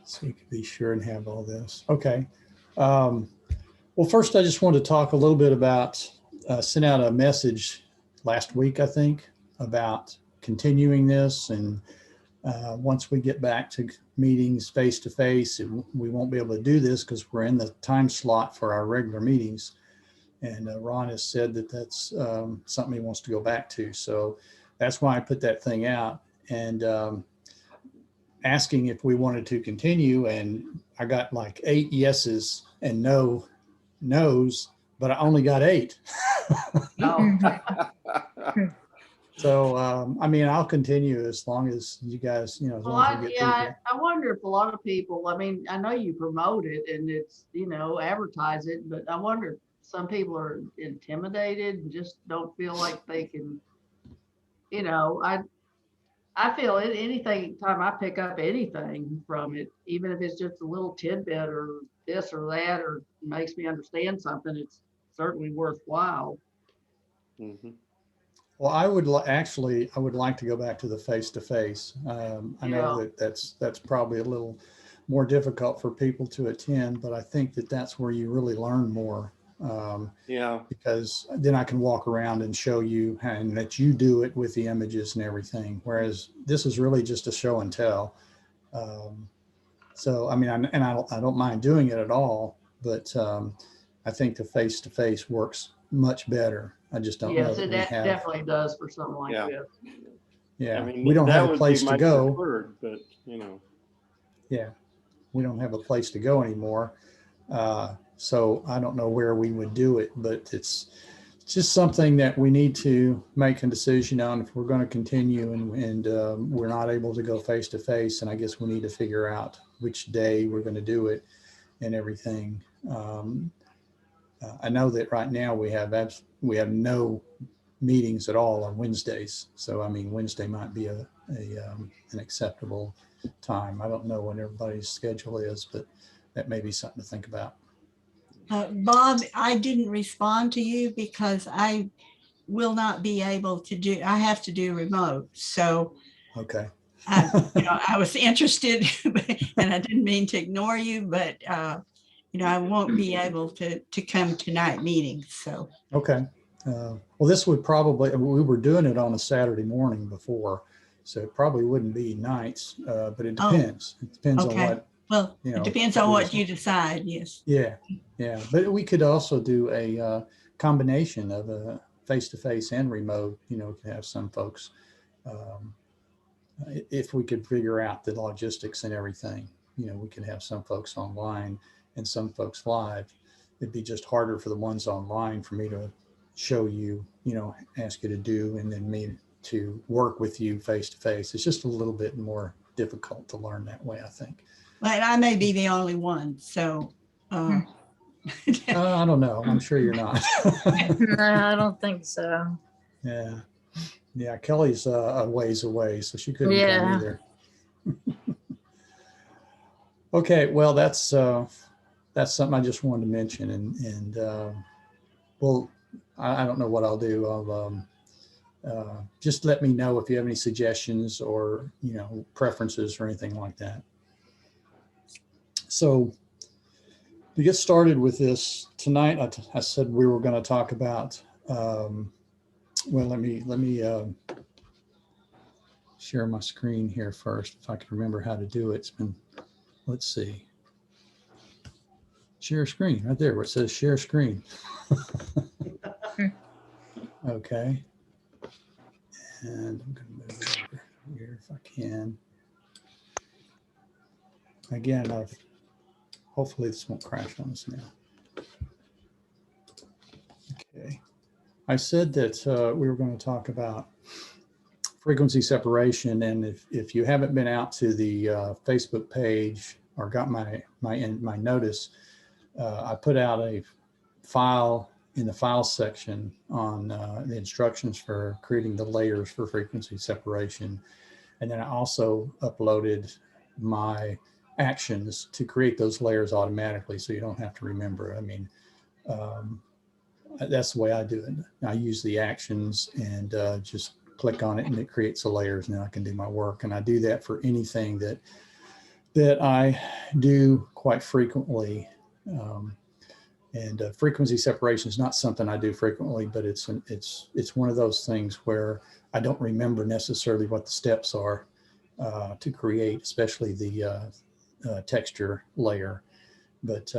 So you can be sure and have all this. Okay. Well, first, I just wanted to talk a little bit about, sent out a message last week, I think, about continuing this. And once we get back to meetings face to face, we won't be able to do this because we're in the time slot for our regular meetings. And Ron has said that that's something he wants to go back to. So that's why I put that thing out and asking if we wanted to continue. And I got like 8 yeses and no no's, but I only got 8. So, I mean, I'll continue as long as you guys, you know, as long as we get people. I wonder if a lot of people, I mean, I know you promote it and it's, you know, advertise it, but I wonder if some people are intimidated and just don't feel like they can, you know, I feel anything time I pick up anything from it, even if it's just a little tidbit or this or that, or makes me understand something, it's certainly worthwhile. Mm-hmm. Well, I would actually, I would like to go back to the face-to-face. I know that that's probably a little more difficult for people to attend, but I think that that's where you really learn more. Yeah. Because then I can walk around and show you and let you do it with the images and everything. Whereas this is really just a show and tell. So, I mean, I don't mind doing it at all, but I think the face-to-face works much better. I just don't know that we have. Definitely does for something like this. Yeah, I mean, we don't have a place to go. Preferred, but you know. Yeah, we don't have a place to go anymore. So I don't know where we would do it, but it's just something that we need to make a decision on if we're going to continue and we're not able to go face to face. And I guess we need to figure out which day we're going to do it and everything. I know that right now we have no meetings at all on Wednesdays. So, I mean, Wednesday might be an acceptable time. I don't know when everybody's schedule is, but that may be something to think about. Bob, I didn't respond to you because I will not be able to do, I have to do remote. So, okay. I was interested and I didn't mean to ignore you, but I won't be able to come to night meetings. So, okay. Well, this would probably, we were doing it on a Saturday morning before, so it probably wouldn't be nights, but it depends. It depends on what. Well, it depends on what you decide. Yes. Yeah. Yeah. But we could also do a combination of a face-to-face and remote. We could have some folks, if we could figure out the logistics and everything, we could have some folks online and some folks live. It'd be just harder for the ones online for me to show you, ask you to do, and then me to work with you face-to-face. It's just a little bit more difficult to learn that way, I think. But I may be the only one, so. I don't know. I'm sure you're not. No, I don't think so. Yeah. Yeah. Kelly's a ways away, so she couldn't come either. Okay. Well, that's something I just wanted to mention. And well, I don't know what I'll do. I'll just let me know if you have any suggestions or, preferences or anything like that. So to get started with this tonight, I said we were going to talk about, well, let me share my screen here first. If I can remember how to do it. It's been, let's see. Share screen right there where it says share screen. Okay. And I'm going to move it over here if I can. Again, hopefully this won't crash on us now. Okay. I said that we were going to talk about frequency separation, and if you haven't been out to the Facebook page or got my notice, I put out a file in the file section on the instructions for creating the layers for frequency separation. And then I also uploaded my actions to create those layers automatically, so you don't have to remember. I mean, that's the way I do it. I use the actions and just click on it and it creates the layers, and then I can do my work. And I do that for anything that that I do quite frequently. Frequency separation is not something I do frequently, but it's one of those things where I don't remember necessarily what the steps are to create, especially the texture layer. But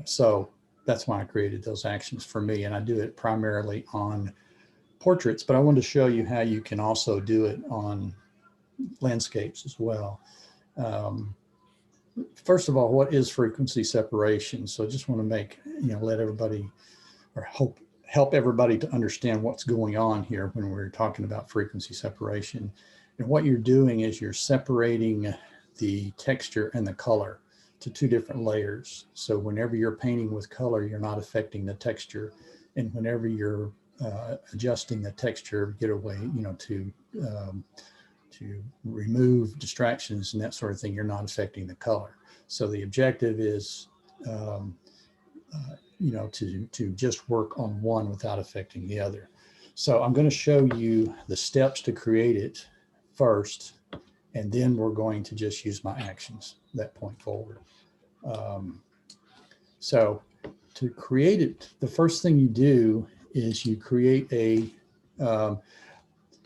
so that's why I created those actions for me, and I do it primarily on portraits, but I wanted to show you how you can also do it on landscapes as well. First of all, what is frequency separation? So I just want to make, let everybody, or help everybody to understand what's going on here when we're talking about frequency separation. And what you're doing is you're separating the texture and the color to two different layers. So whenever you're painting with color, you're not affecting the texture. And whenever you're adjusting the texture, get away, to remove distractions and that sort of thing, you're not affecting the color. So the objective is, to just work on one without affecting the other. So I'm going to show you the steps to create it first, and then we're going to just use my actions that point forward. So to create it, the first thing you do is you create a,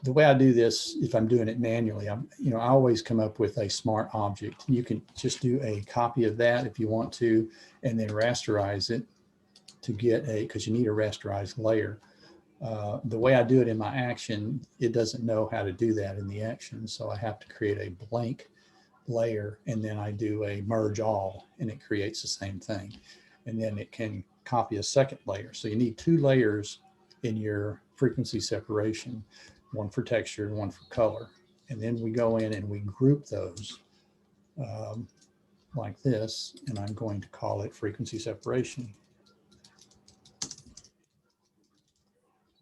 the way I do this, if I'm doing it manually, I always come up with a smart object. You can just do a copy of that if you want to, and then rasterize it to get because you need a rasterized layer. The way I do it in my action, it doesn't know how to do that in the action. So I have to create a blank layer, and then I do a merge all, and it creates the same thing. And then it can copy a second layer. So you need two layers in your frequency separation, one for texture and one for color. And then we go in and we group those like this, and I'm going to call it frequency separation.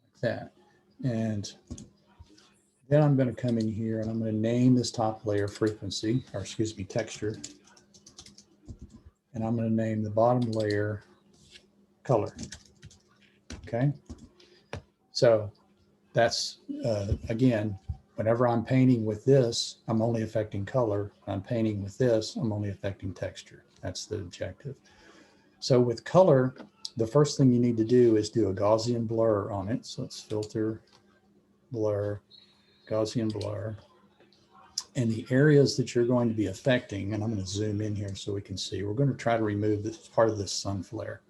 Like that. And then I'm going to come in here and I'm going to name this top layer frequency, or excuse me, texture. And I'm going to name the bottom layer color. Okay. So that's, again, whenever I'm painting with this, I'm only affecting color. When I'm painting with this, I'm only affecting texture. That's the objective. So with color, the first thing you need to do is do a Gaussian blur on it. So let's filter, blur, Gaussian blur. And the areas that you're going to be affecting, and I'm going to zoom in here so we can see, we're going to try to remove this part of this sun flare,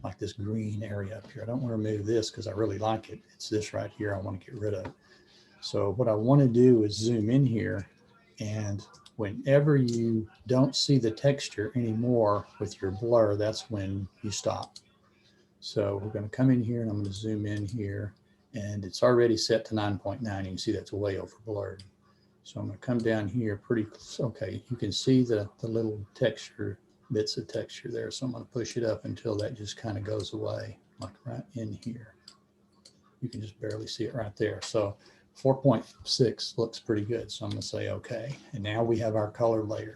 like this green area up here. I don't want to remove this because I really like it. It's this right here I want to get rid of. So what I want to do is zoom in here, and whenever you don't see the texture anymore with your blur, that's when you stop. So we're going to come in here and I'm going to zoom in here, and it's already set to 9.9. You can see that's way over blurred. So I'm going to come down here pretty close. Okay, you can see the little texture, bits of texture there. So I'm going to push it up until that just kind of goes away, like right in here. You can just barely see it right there. So 4.6 looks pretty good. So I'm going to say okay. And now we have our color layer.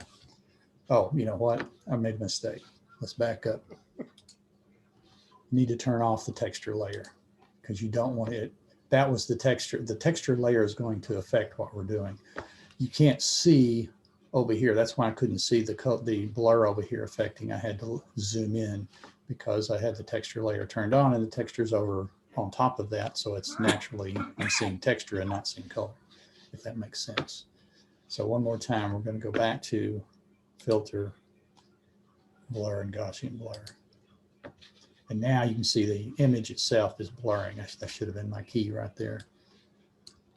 Oh, you know what? I made a mistake. Let's back up. You need to turn off the texture layer because you don't want it. That was the texture. The texture layer is going to affect what we're doing. You can't see over here. That's why I couldn't see the blur over here affecting. I had to zoom in because I had the texture layer turned on and the texture's over on top of that. So it's naturally, I'm seeing texture and not seeing color, if that makes sense. So one more time, we're going to go back to filter, blur, and Gaussian blur. And now you can see the image itself is blurring. That should have been my key right there.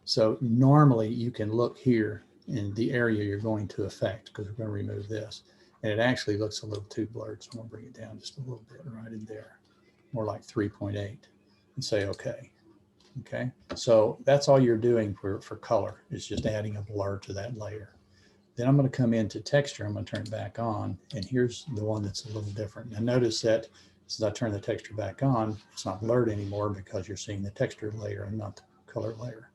So normally you can look here in the area you're going to affect, because we're going to remove this. And it actually looks a little too blurred. So I'm going to bring it down just a little bit right in there, more like 3.8, and say okay. Okay, so that's all you're doing for color, is just adding a blur to that layer. Then I'm going to come into texture. I'm going to turn it back on. And here's the one that's a little different. Now notice that since I turn the texture back on, it's not blurred anymore because you're seeing the texture layer and not the color layer.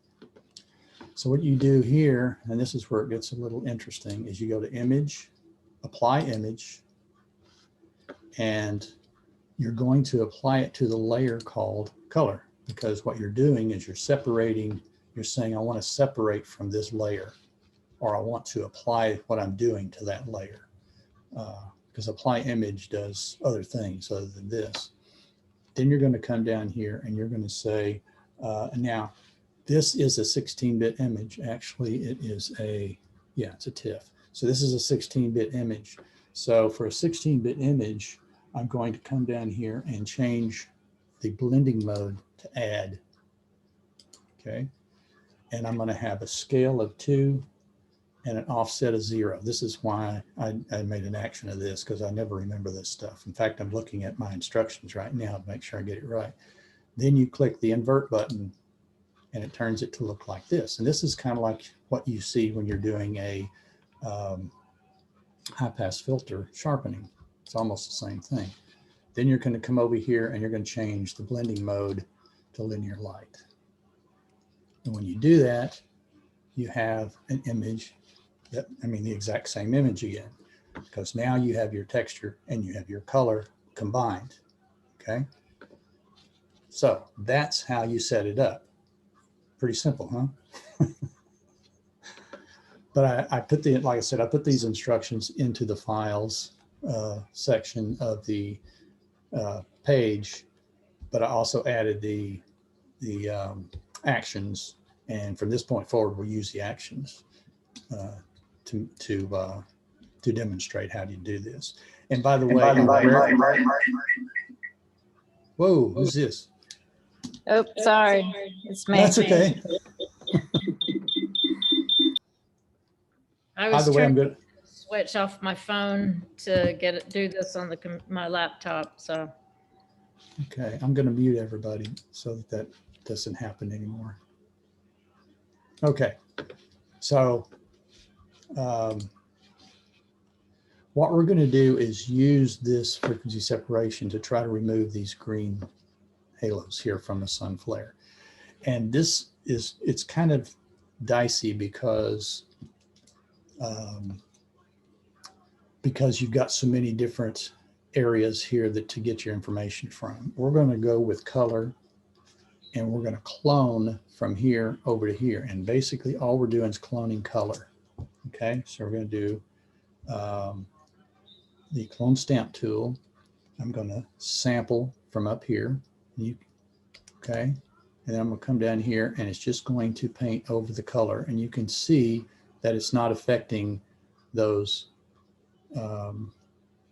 So what you do here, and this is where it gets a little interesting, is you go to image, apply image, and you're going to apply it to the layer called color, because what you're doing is you're separating, you're saying, I want to separate from this layer or I want to apply what I'm doing to that layer. Because apply image does other things other than this. Then you're going to come down here and you're going to say, now this is a 16-bit image. Actually, it is it's a TIFF. So this is a 16-bit image. So for a 16-bit image, I'm going to come down here and change the blending mode to add. Okay. And I'm going to have a scale of 2 and an offset of 0. This is why I made an action of this, because I never remember this stuff. In fact, I'm looking at my instructions right now to make sure I get it right. Then you click the invert button and it turns it to look like this. And this is kind of like what you see when you're doing a high pass filter sharpening. It's almost the same thing. Then you're going to come over here and you're going to change the blending mode to linear light. And when you do that, you have an image that, the exact same image again, because now you have your texture and you have your color combined. Okay. So that's how you set it up. Pretty simple, huh? But I put like I said, I put these instructions into the files section of the page, but I also added the actions, and from this point forward, we'll use the actions to demonstrate how to do this. And by the way, whoa, who's this? Oh, sorry. It's me. That's okay. I By was the way, I'm trying good. to switch off my phone to do this on my laptop. So Okay, I'm going to mute everybody so that doesn't happen anymore. Okay, so what we're going to do is use this frequency separation to try to remove these green halos here from the sun flare. And this is, it's kind of dicey because you've got so many different areas here to get your information from. We're going to go with color, and we're going to clone from here over to here. And basically all we're doing is cloning color. Okay, so we're going to do the clone stamp tool. I'm going to sample from up here. Okay, and then I'm going to come down here and it's just going to paint over the color. And you can see that it's not affecting those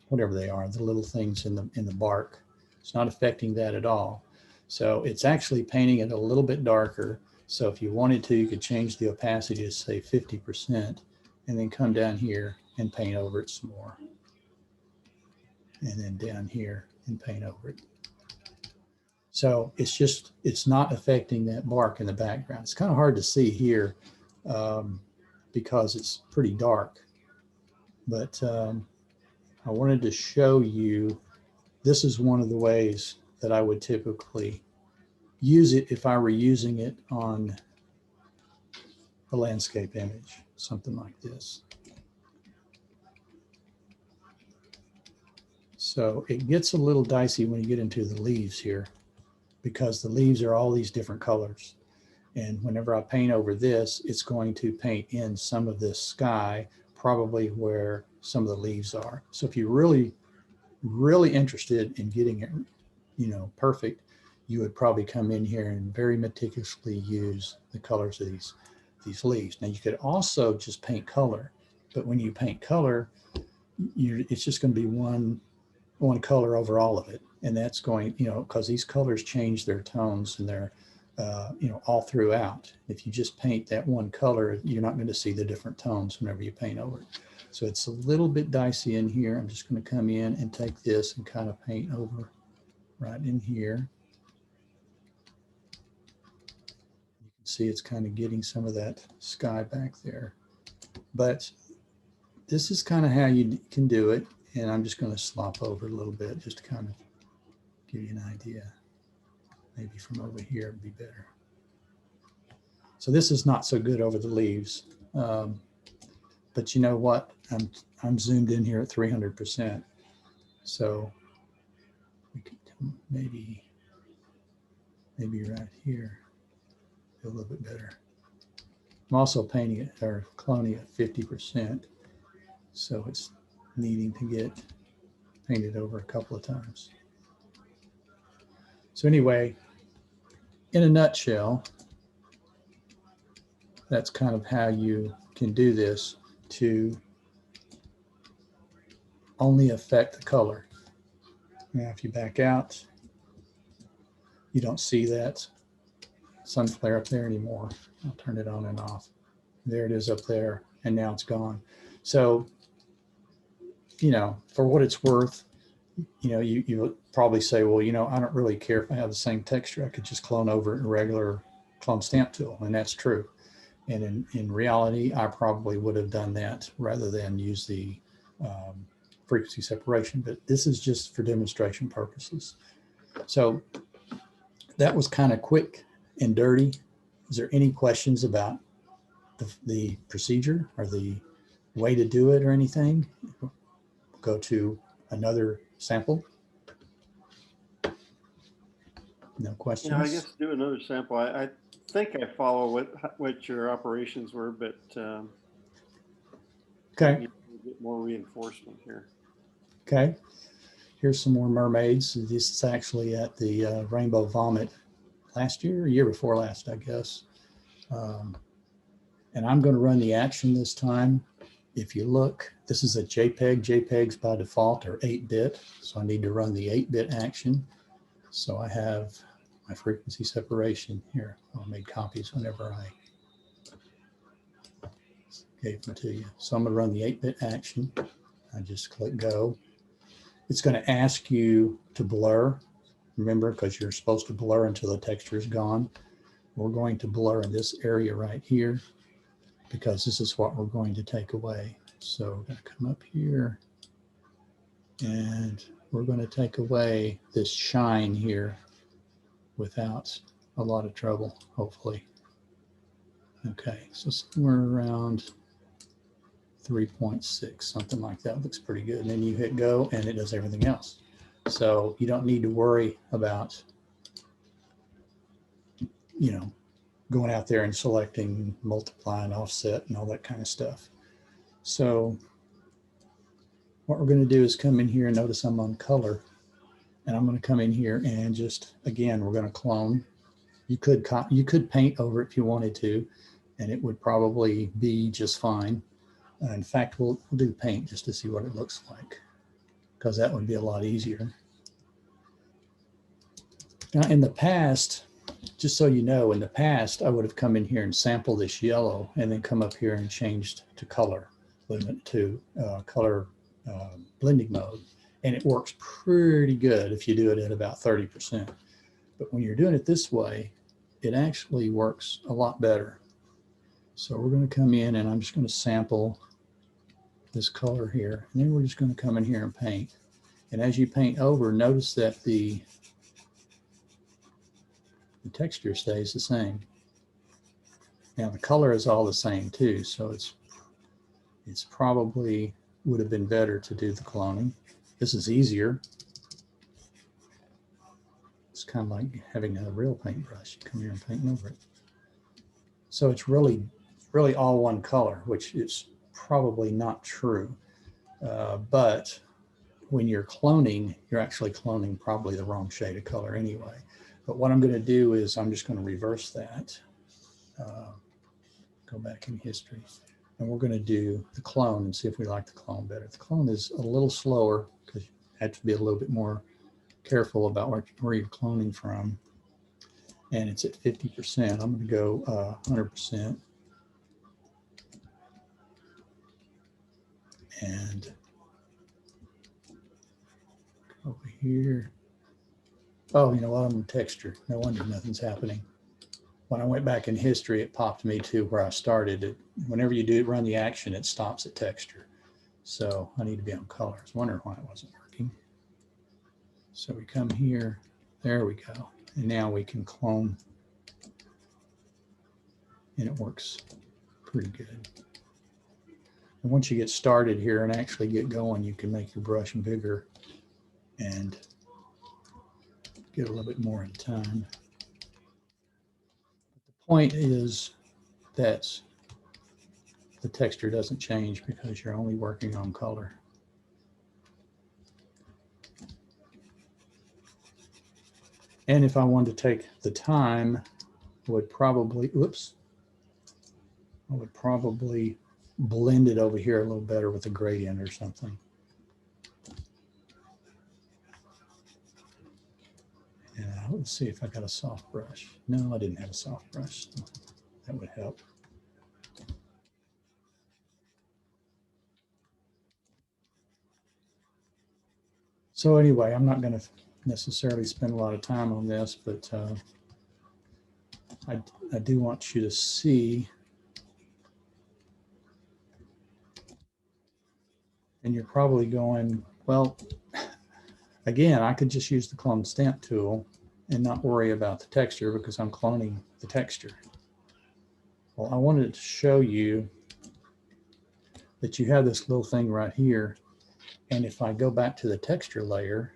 whatever they are, the little things in the bark. It's not affecting that at all. So it's actually painting it a little bit darker. So if you wanted to, you could change the opacity to say 50% and then come down here and paint over it some more. And then down here and paint over it. So it's not affecting that bark in the background. It's kind of hard to see here because it's pretty dark. But I wanted to show you, this is one of the ways that I would typically use it if I were using it on a landscape image, something like this. So it gets a little dicey when you get into the leaves here, because the leaves are all these different colors. And whenever I paint over this, it's going to paint in some of this sky, probably where some of the leaves are. So if you're really, really interested in getting it, perfect, you would probably come in here and very meticulously use the colors of these leaves. Now you could also just paint color, but when you paint color, it's just going to be one color over all of it. And that's going, because these colors change their tones and their, all throughout. If you just paint that one color, you're not going to see the different tones whenever you paint over it. So it's a little bit dicey in here. I'm just going to come in and take this and kind of paint over right in here. You can see it's kind of getting some of that sky back there. But this is kind of how you can do it. And I'm just going to slop over a little bit just to kind of give you an idea. Maybe from over here would be better. So this is not so good over the leaves. But you know what? I'm zoomed in here at 300%. So we could maybe right here, a little bit better. I'm also painting it or cloning at 50%. So it's needing to get painted over a couple of times. So anyway, in a nutshell, that's kind of how you can do this to only affect the color. Now, if you back out, you don't see that sun flare up there anymore. I'll turn it on and off. There it is up there, and now it's gone. So, you know, for what it's worth, you know, you would probably say, well, you know, I don't really care if I have the same texture. I could just clone over it in a regular clone stamp tool, and that's true. And in reality, I probably would have done that rather than use the frequency separation, but this is just for demonstration purposes. So that was kind of quick and dirty. Is there any questions about the procedure or the way to do it or anything? Go to another sample. No questions? Yeah, I guess do another sample. I think I follow what your operations were, but Okay. maybe a bit more reinforcement here. Okay. Here's some more mermaids. This is actually at the Rainbow Vomit last year, or year before last, I guess. And I'm going to run the action this time. If you look, this is a JPEG. JPEGs by default are 8-bit, so I need to run the 8-bit action. So I have my frequency separation here. I made copies whenever I gave them to you. So I'm going to run the 8-bit action. I just click go. It's going to ask you to blur. Remember, because you're supposed to blur until the texture is gone. We're going to blur in this area right here because this is what we're going to take away. So we're going to come up here and we're going to take away this shine here without a lot of trouble, hopefully. Okay, so somewhere around 3.6, something like that. Looks pretty good. And then you hit go and it does everything else. So you don't need to worry about, you know, going out there and selecting multiply and offset and all that kind of stuff. So what we're going to do is come in here and notice I'm on color. And I'm going to come in here and just, again, we're going to clone. You could paint over it if you wanted to, and it would probably be just fine. In fact, we'll do paint just to see what it looks like, because that would be a lot easier. Now, in the past, just so you know, in the past, I would have come in here and sampled this yellow and then come up here and changed to color, limit to color blending mode. And it works pretty good if you do it at about 30%. But when you're doing it this way, it actually works a lot better. So we're going to come in and I'm just going to sample this color here. And then we're just going to come in here and paint. And as you paint over, notice that the texture stays the same. Now the color is all the same too. So it's probably would have been better to do the cloning. This is easier. It's kind of like having a real paintbrush. You come here and paint over it. So it's really all one color, which is probably not true. But when you're cloning, you're actually cloning probably the wrong shade of color anyway. But what I'm going to do is I'm just going to reverse that. Go back in history. And we're going to do the clone and see if we like the clone better. The clone is a little slower because you have to be a little bit more careful about where you're cloning from. And it's at 50%. I'm going to go 100%. And over here. Oh, you know what? I'm in texture. No wonder nothing's happening. When I went back in history, it popped me to where I started. Whenever you run the action, it stops at texture. So I need to be on color. I was wondering why it wasn't working. So we come here. There we go. And now we can clone. And it works pretty good. And once you get started here and actually get going, you can make your brush bigger and get a little bit more in time. The point is that the texture doesn't change because you're only working on color. And if I wanted to take the time, I would probably, whoops, I would probably blend it over here a little better with a gradient or something. Yeah, let's see if I got a soft brush. No, I didn't have a soft brush. That would help. So anyway, I'm not going to necessarily spend a lot of time on this, but I do want you to see. And you're probably going, well, again, I could just use the clone stamp tool and not worry about the texture because I'm cloning the texture. Well, I wanted to show you that you have this little thing right here. And if I go back to the texture layer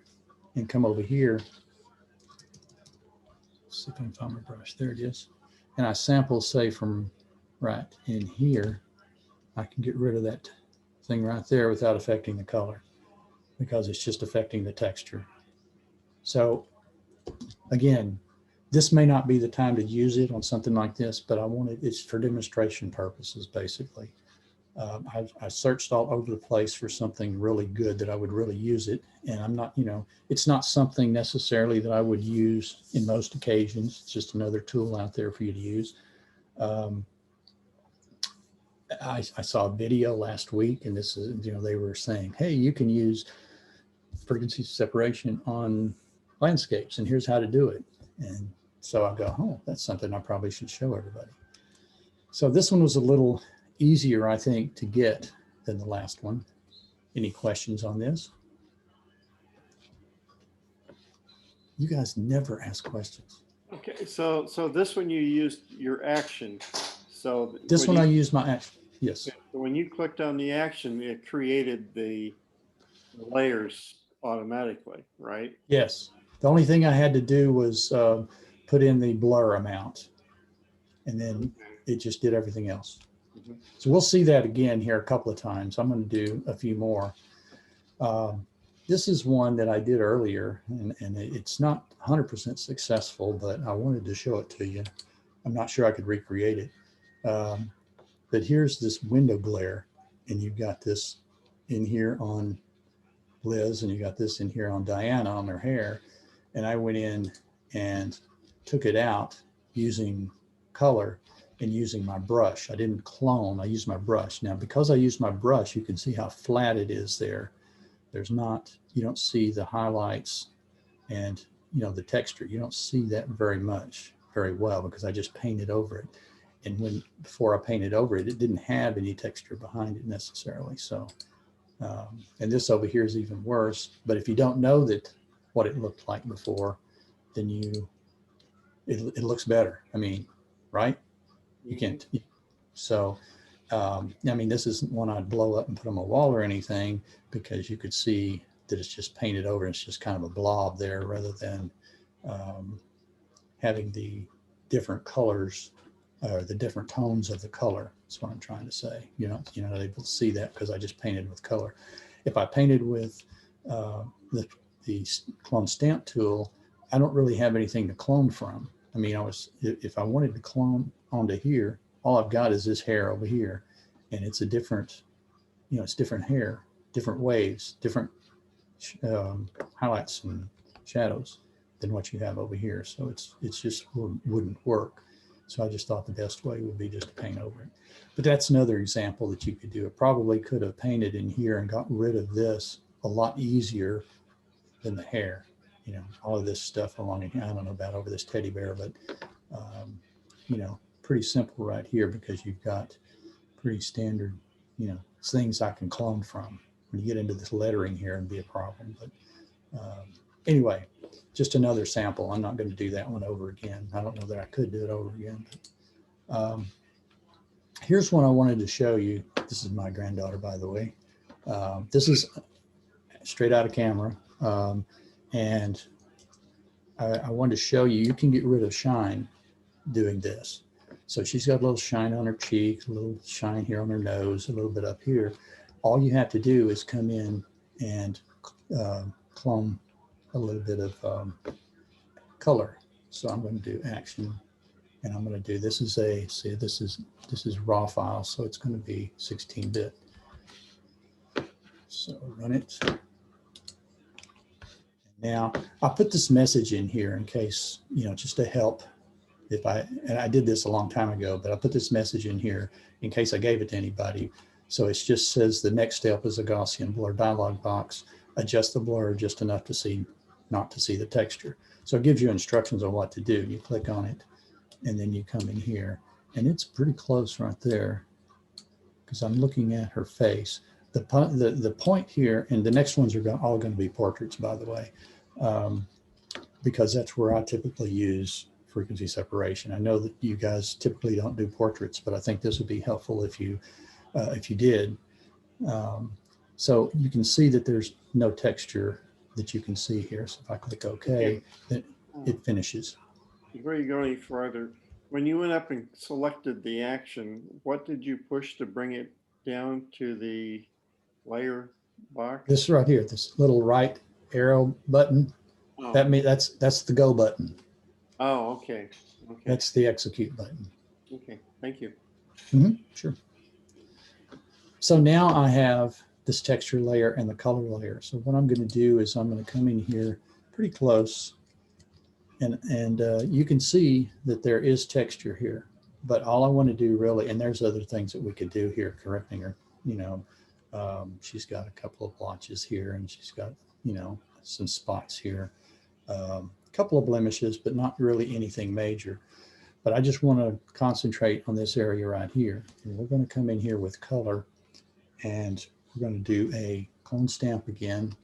and come over here, let's see if I can find my brush, there it is. And I sample, say, from right in here, I can get rid of that thing right there without affecting the color because it's just affecting the texture. So again, this may not be the time to use it on something like this, but I wanted, it's for demonstration purposes, basically. I searched all over the place for something really good that I would really use it. And I'm not, you know, it's not something necessarily that I would use in most occasions. It's just another tool out there for you to use. I saw a video last week, and this is, you know, they were saying, hey, you can use frequency separation on landscapes, and here's how to do it. And so I go, oh, that's something I probably should show everybody. So this one was a little easier, I think, to get than the last one. Any questions on this? You guys never ask questions. Okay, so this one you used your action. So This one I used my action. Yes. When you clicked on the action, it created the layers automatically, right? Yes. The only thing I had to do was put in the blur amount, and then it just did everything else. Mm-hmm. So we'll see that again here a couple of times. I'm going to do a few more. This is one that I did earlier, and it's not 100% successful, but I wanted to show it to you. I'm not sure I could recreate it. But here's this window glare, and you've got this in here on Liz, and you got this in here on Diana on their hair. And I went in and took it out using color and using my brush. I didn't clone, I used my brush. Now, because I used my brush, you can see how flat it is there. There's not, you don't see the highlights and, you know, the texture. You don't see that very well, because I just painted over it. And before I painted over it, it didn't have any texture behind it necessarily. So, and this over here is even worse. But if you don't know that what it looked like before, then it looks better. I mean, right? You can't. So, I mean, this isn't one I'd blow up and put on my wall or anything, because you could see that it's just painted over. It's just kind of a blob there, rather than having the different colors or the different tones of the color. That's what I'm trying to say. You're not able to see that because I just painted with color. If I painted with the clone stamp tool, I don't really have anything to clone from. I mean, if I wanted to clone onto here, all I've got is this hair over here, and it's a different, you know, it's different hair, different waves, different highlights and shadows than what you have over here. So it's just wouldn't work. So I just thought the best way would be just to paint over it. But that's another example that you could do. It probably could have painted in here and got rid of this a lot easier than the hair. You know, all of this stuff along in here. I don't know about over this teddy bear, but you know, pretty simple right here, because you've got pretty standard, you know, things I can clone from. When you get into this lettering here, it'd be a problem. But anyway, just another sample. I'm not going to do that one over again. I don't know that I could do it over again. But, here's one I wanted to show you. This is my granddaughter, by the way. This is straight out of camera. And I wanted to show you, you can get rid of shine doing this. So she's got a little shine on her cheek, a little shine here on her nose, a little bit up here. All you have to do is come in and clone a little bit of color. So I'm going to do action, and I'm going to do, this is a, see, this is raw file, so it's going to be 16-bit. So run it. Now I'll put this message in here in case, you know, just to help. If and I did this a long time ago, but I'll put this message in here in case I gave it to anybody. So it just says the next step is a Gaussian blur dialog box. Adjust the blur just enough to see, not to see the texture. So it gives you instructions on what to do. You click on it, and then you come in here, and it's pretty close right there because I'm looking at her face. The point here, and the next ones are all going to be portraits, by the way, because that's where I typically use frequency separation. I know that you guys typically don't do portraits, but I think this would be helpful if you did. So you can see that there's no texture that you can see here. So if I click OK, then it finishes. Before you go any further, when you went up and selected the action, what did you push to bring it down to the layer box? This right here, this little right arrow button, Oh. that's the go button. Oh, okay. Okay. That's the execute button. Okay. Thank you. Sure. So now I have this texture layer and the color layer. So what I'm going to do is I'm going to come in here pretty close, and you can see that there is texture here. But all I want to do really, and there's other things that we could do here, correcting her. You know, she's got a couple of blotches here, and she's got, you know, some spots here. A couple of blemishes, but not really anything major. But I just want to concentrate on this area right here. And we're going to come in here with color, and we're going to do a clone stamp again.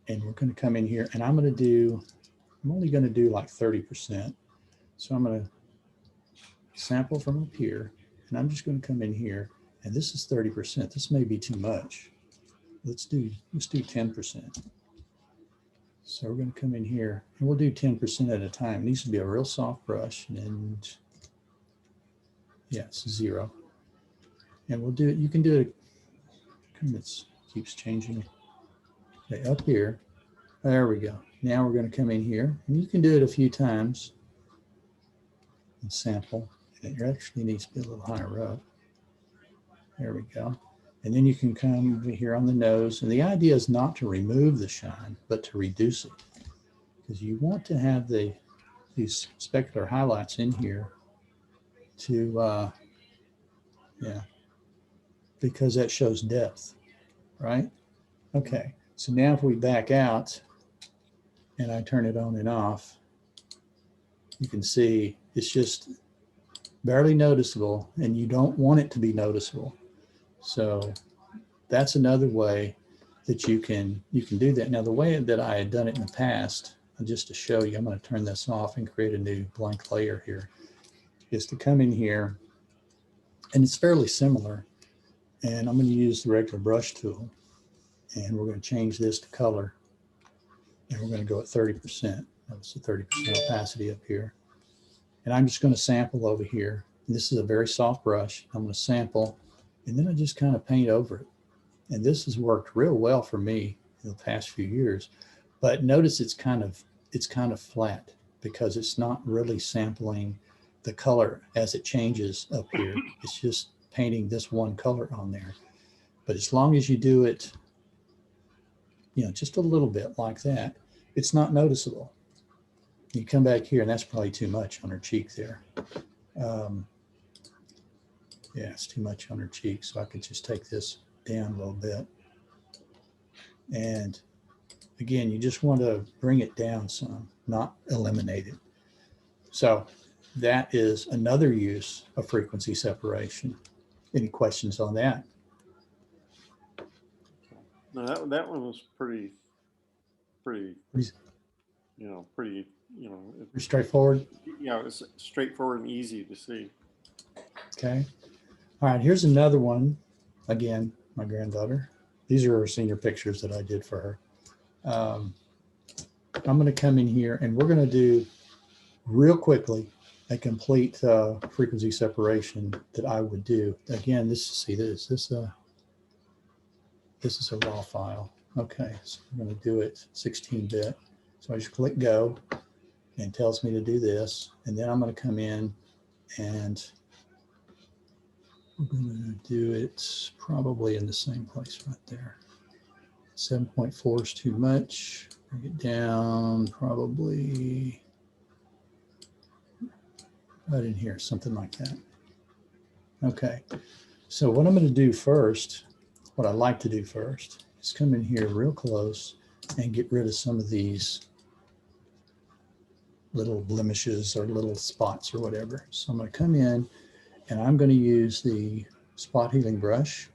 And we're going to come in here, and I'm only going to do like 30%. So I'm going to sample from up here, and I'm just going to come in here, and this is 30%. This may be too much. Let's do 10%. So we're going to come in here, and we'll do 10% at a time. It needs to be a real soft brush, and yeah, it's 0. And we'll do it. You can do it. It keeps changing. Okay, up here. There we go. Now we're going to come in here, and you can do it a few times and sample. It actually needs to be a little higher up. There we go. And then you can come over here on the nose. And the idea is not to remove the shine, but to reduce it. Because you want to have these specular highlights in here to, yeah, because that shows depth, right? Okay, so now if we back out and I turn it on and off, you can see it's just barely noticeable, and you don't want it to be noticeable. So that's another way that you can do that. Now, the way that I had done it in the past, just to show you, I'm going to turn this off and create a new blank layer here, is to come in here, and it's fairly similar. And I'm going to use the regular brush tool, and we're going to change this to color, and we're going to go at 30%. That's the 30% opacity up here. And I'm just going to sample over here. This is a very soft brush. I'm going to sample, and then I just kind of paint over it. And this has worked real well for me in the past few years. But notice it's kind of flat because it's not really sampling the color as it changes up here. It's just painting this one color on there. But as long as you do it, you know, just a little bit like that, it's not noticeable. You come back here, and that's probably too much on her cheek there. Yeah, it's too much on her cheek. So I could just take this down a little bit. And again, you just want to bring it down some, not eliminate it. So that is another use of frequency separation. Any questions on that? No, that one was pretty, pretty Straightforward. Yeah, it's straightforward and easy to see. Okay. All right, here's another one. Again, my granddaughter. These are her senior pictures that I did for her. I'm going to come in here, and we're going to do real quickly. a complete frequency separation that I would do. Again, this is a raw file. Okay, so I'm going to do it 16-bit. So I just click go and it tells me to do this. And then I'm going to come in and we're going to do it probably in the same place right there. 7.4 is too much. Bring it down probably right in here, something like that. Okay, so what I'm going to do first, what I like to do first, is come in here real close and get rid of some of these little blemishes or little spots or whatever. So I'm going to come in and I'm going to use the spot healing brush.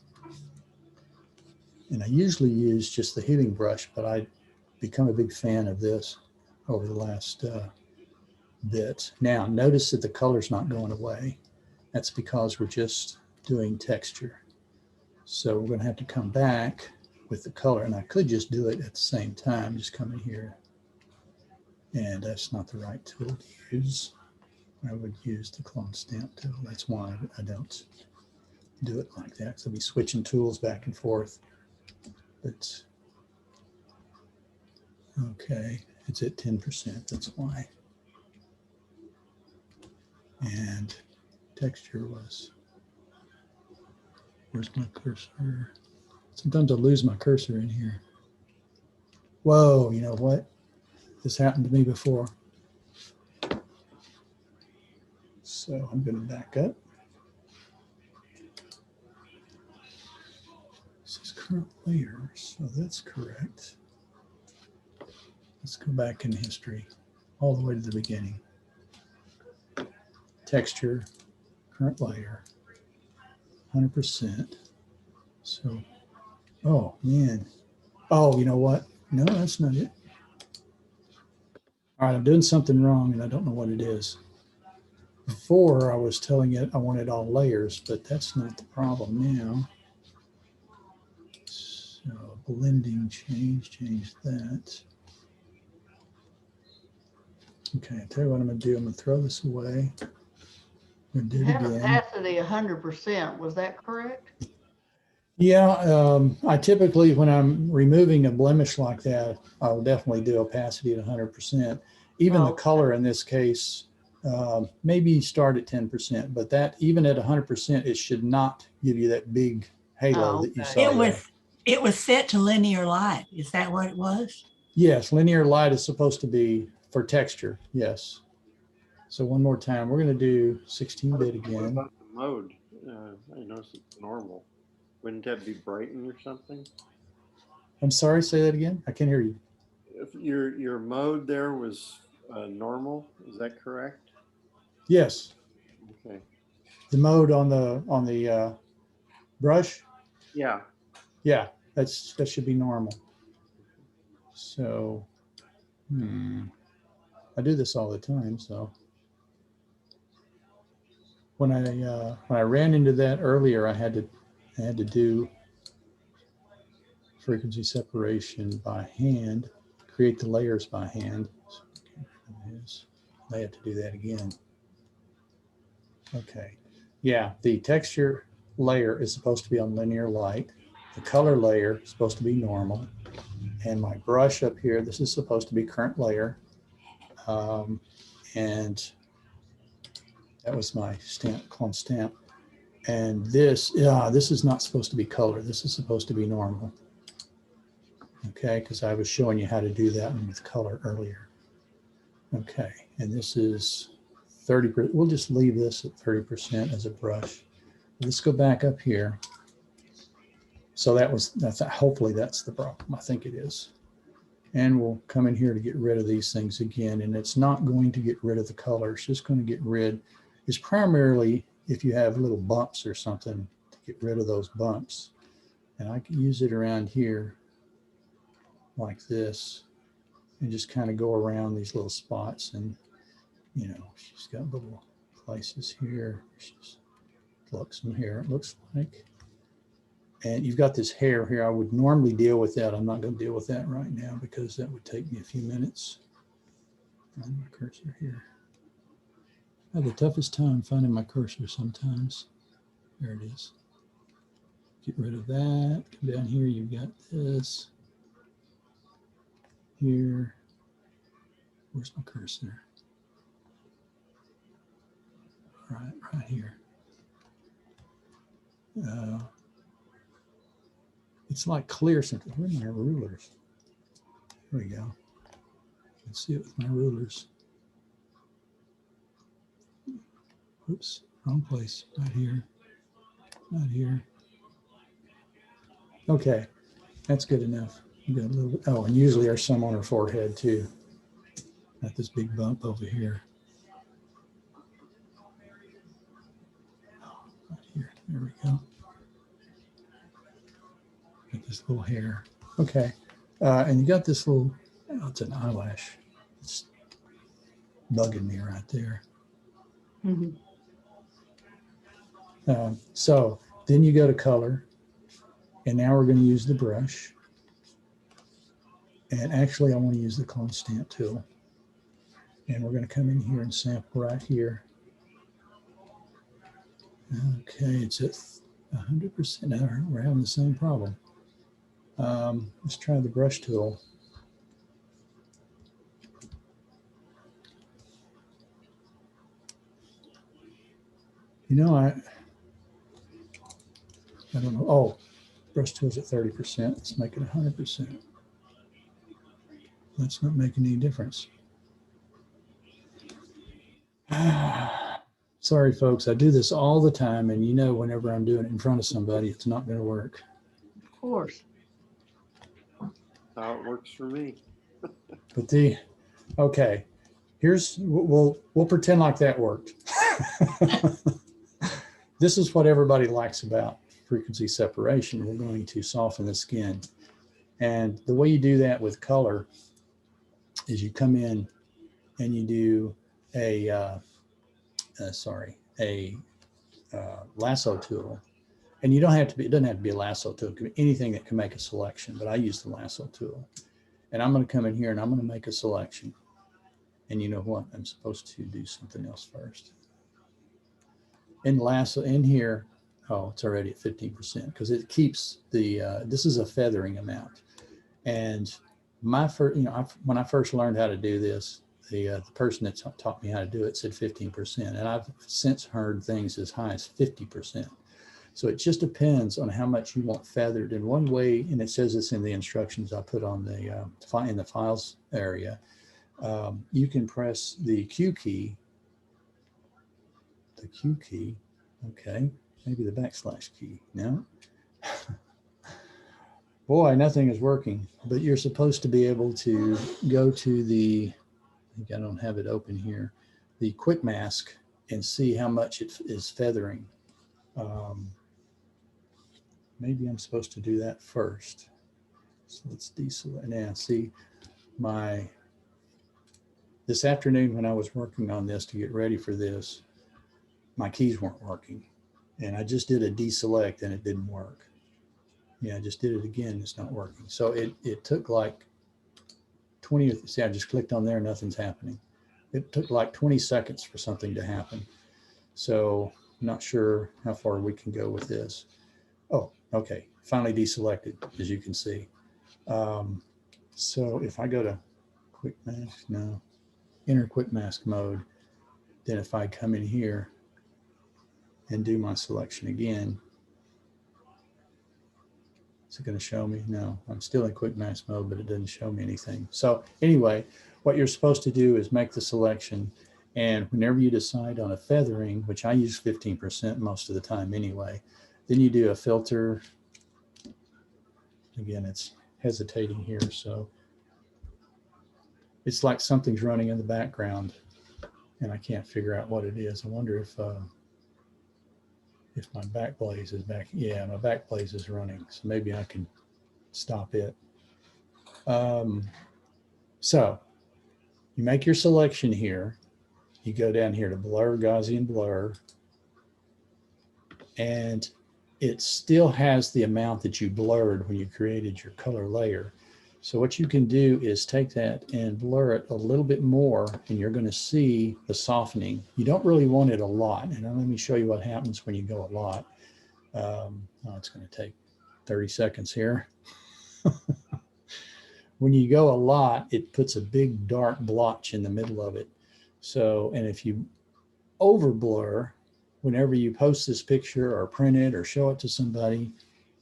And I usually use just the healing brush, but I become a big fan of this over the last bit. Now, notice that the color's not going away. That's because we're just doing texture. So we're going to have to come back with the color, and I could just do it at the same time, just come in here. And that's not the right tool to use. I would use the clone stamp tool. That's why I don't do it like that. So I'll be switching tools back and forth. But okay, it's at 10%, that's why. And texture was, where's my cursor? Sometimes I lose my cursor in here. Whoa, you know what? This happened to me before. So I'm going to back up. This is current layer, so that's correct. Let's go back in history, all the way to the beginning. Texture, current layer, 100%. So, oh man. Oh, you know what? No, that's not it. All right, I'm doing something wrong and I don't know what it is. Before I was telling it I wanted all layers, but that's not the problem now. So blending, change that. Okay, I'll tell you what I'm gonna do. I'm gonna throw this away. I'm gonna do You it had again. opacity 100%, was that correct? Yeah, I typically, when I'm removing a blemish like that, I'll definitely do opacity at 100%. Even the Okay. color in this case, maybe start at 10%, but that even at 100%, it should not give you that big halo Oh, that you okay. saw. It was set to linear light. Is that what it was? Yes, linear light is supposed to be for texture. Yes. So one more time, we're going to do 16-bit What again. about the mode? I noticed it's normal. Wouldn't that be brightened or something? I'm sorry, say that again. I can't hear you. If your mode there was normal, is that correct? Yes, Okay. the mode on the brush. Yeah. Yeah, that should be normal. So, I do this all the time. So when I ran into that earlier, I had to do frequency separation by hand, create the layers by hand. So I have to do that again. Okay, yeah, the texture layer is supposed to be on linear light. The color layer is supposed to be normal. And my brush up here, this is supposed to be current layer. And that was my stamp, clone stamp. And this is not supposed to be color. This is supposed to be normal. Okay, because I was showing you how to do that with color earlier. Okay, and this is 30%. We'll just leave this at 30% as a brush. Let's go back up here. So hopefully that's the problem. I think it is. And we'll come in here to get rid of these things again. And it's not going to get rid of the color. It's just going to get rid. It's primarily if you have little bumps or something to get rid of those bumps. And I can use it around here like this and just kind of go around these little spots. And, you know, she's got little places here. She's looks from here, it looks like. And you've got this hair here. I would normally deal with that. I'm not going to deal with that right now because that would take me a few minutes. On my cursor here. I have the toughest time finding my cursor sometimes. There it is. Get rid of that. Come down here, you've got this. Here. Where's my cursor? Right here. It's like clear something. Where are my rulers? There we go. You can see it with my rulers. Oops, wrong place. Right here. Not here. Okay, that's good enough. You got a little. Oh, and usually there's some on her forehead too. Got this big bump over here. Right here. There we go. Got this little hair. Okay, and you got this little. Oh, it's an eyelash. It's bugging me right there. Mhm. So then you go to color, and now we're going to use the brush. And actually, I want to use the clone stamp tool. And we're going to come in here and sample right here. Okay, it's at 100%. Now we're having the same problem. Let's try the brush tool. You know, I don't know. Oh, brush tool's at 30%. Let's make it 100%. That's not making any difference. Sorry, folks. I do this all the time, and you know, whenever I'm doing it in front of somebody, it's not going to work. Of course. How it works for me. But okay, here's we'll pretend like that worked. This is what everybody likes about frequency separation. We're going to soften the skin, and the way you do that with color is you come in and you do a lasso tool. And you don't have to be, it doesn't have to be a lasso tool. It can be anything that can make a selection, but I use the lasso tool. And I'm going to come in here and I'm going to make a selection. And you know what? I'm supposed to do something else first. In lasso, in here, oh, it's already at 15% because it keeps the, this is a feathering amount. And my first, when I first learned how to do this, the person that taught me how to do it said 15%. And I've since heard things as high as 50%. So it just depends on how much you want feathered. And one way, and it says this in the instructions I put on the in the files area, you can press the Q key. The Q key, okay, maybe the backslash key. No. Boy, nothing is working. But you're supposed to be able to go to the, I think I don't have it open here, the quick mask and see how much it is feathering. Maybe I'm supposed to do that first. So let's deselect. Now see this afternoon when I was working on this to get ready for this, my keys weren't working. And I just did a deselect and it didn't work. Yeah, I just did it again. It's not working. So it took like 20, see, I just clicked on there, nothing's happening. It took like 20 seconds for something to happen. So I'm not sure how far we can go with this. Oh, okay. Finally deselected, as you can see. So if I go to quick mask, no, enter quick mask mode, then if I come in here and do my selection again, is it going to show me? No, I'm still in quick mask mode, but it doesn't show me anything. So anyway, what you're supposed to do is make the selection. And whenever you decide on a feathering, which I use 15% most of the time anyway, then you do a filter. Again, it's hesitating here. So it's like something's running in the background and I can't figure out what it is. I wonder if my back blaze is back. Yeah, my back blaze is running. So maybe I can stop it. So you make your selection here. You go down here to blur, Gaussian blur. And it still has the amount that you blurred when you created your color layer. So what you can do is take that and blur it a little bit more, and you're going to see the softening. You don't really want it a lot. And let me show you what happens when you go a lot. Oh, it's going to take 30 seconds here. When you go a lot, it puts a big dark blotch in the middle of it. So, and if you over blur, whenever you post this picture or print it or show it to somebody,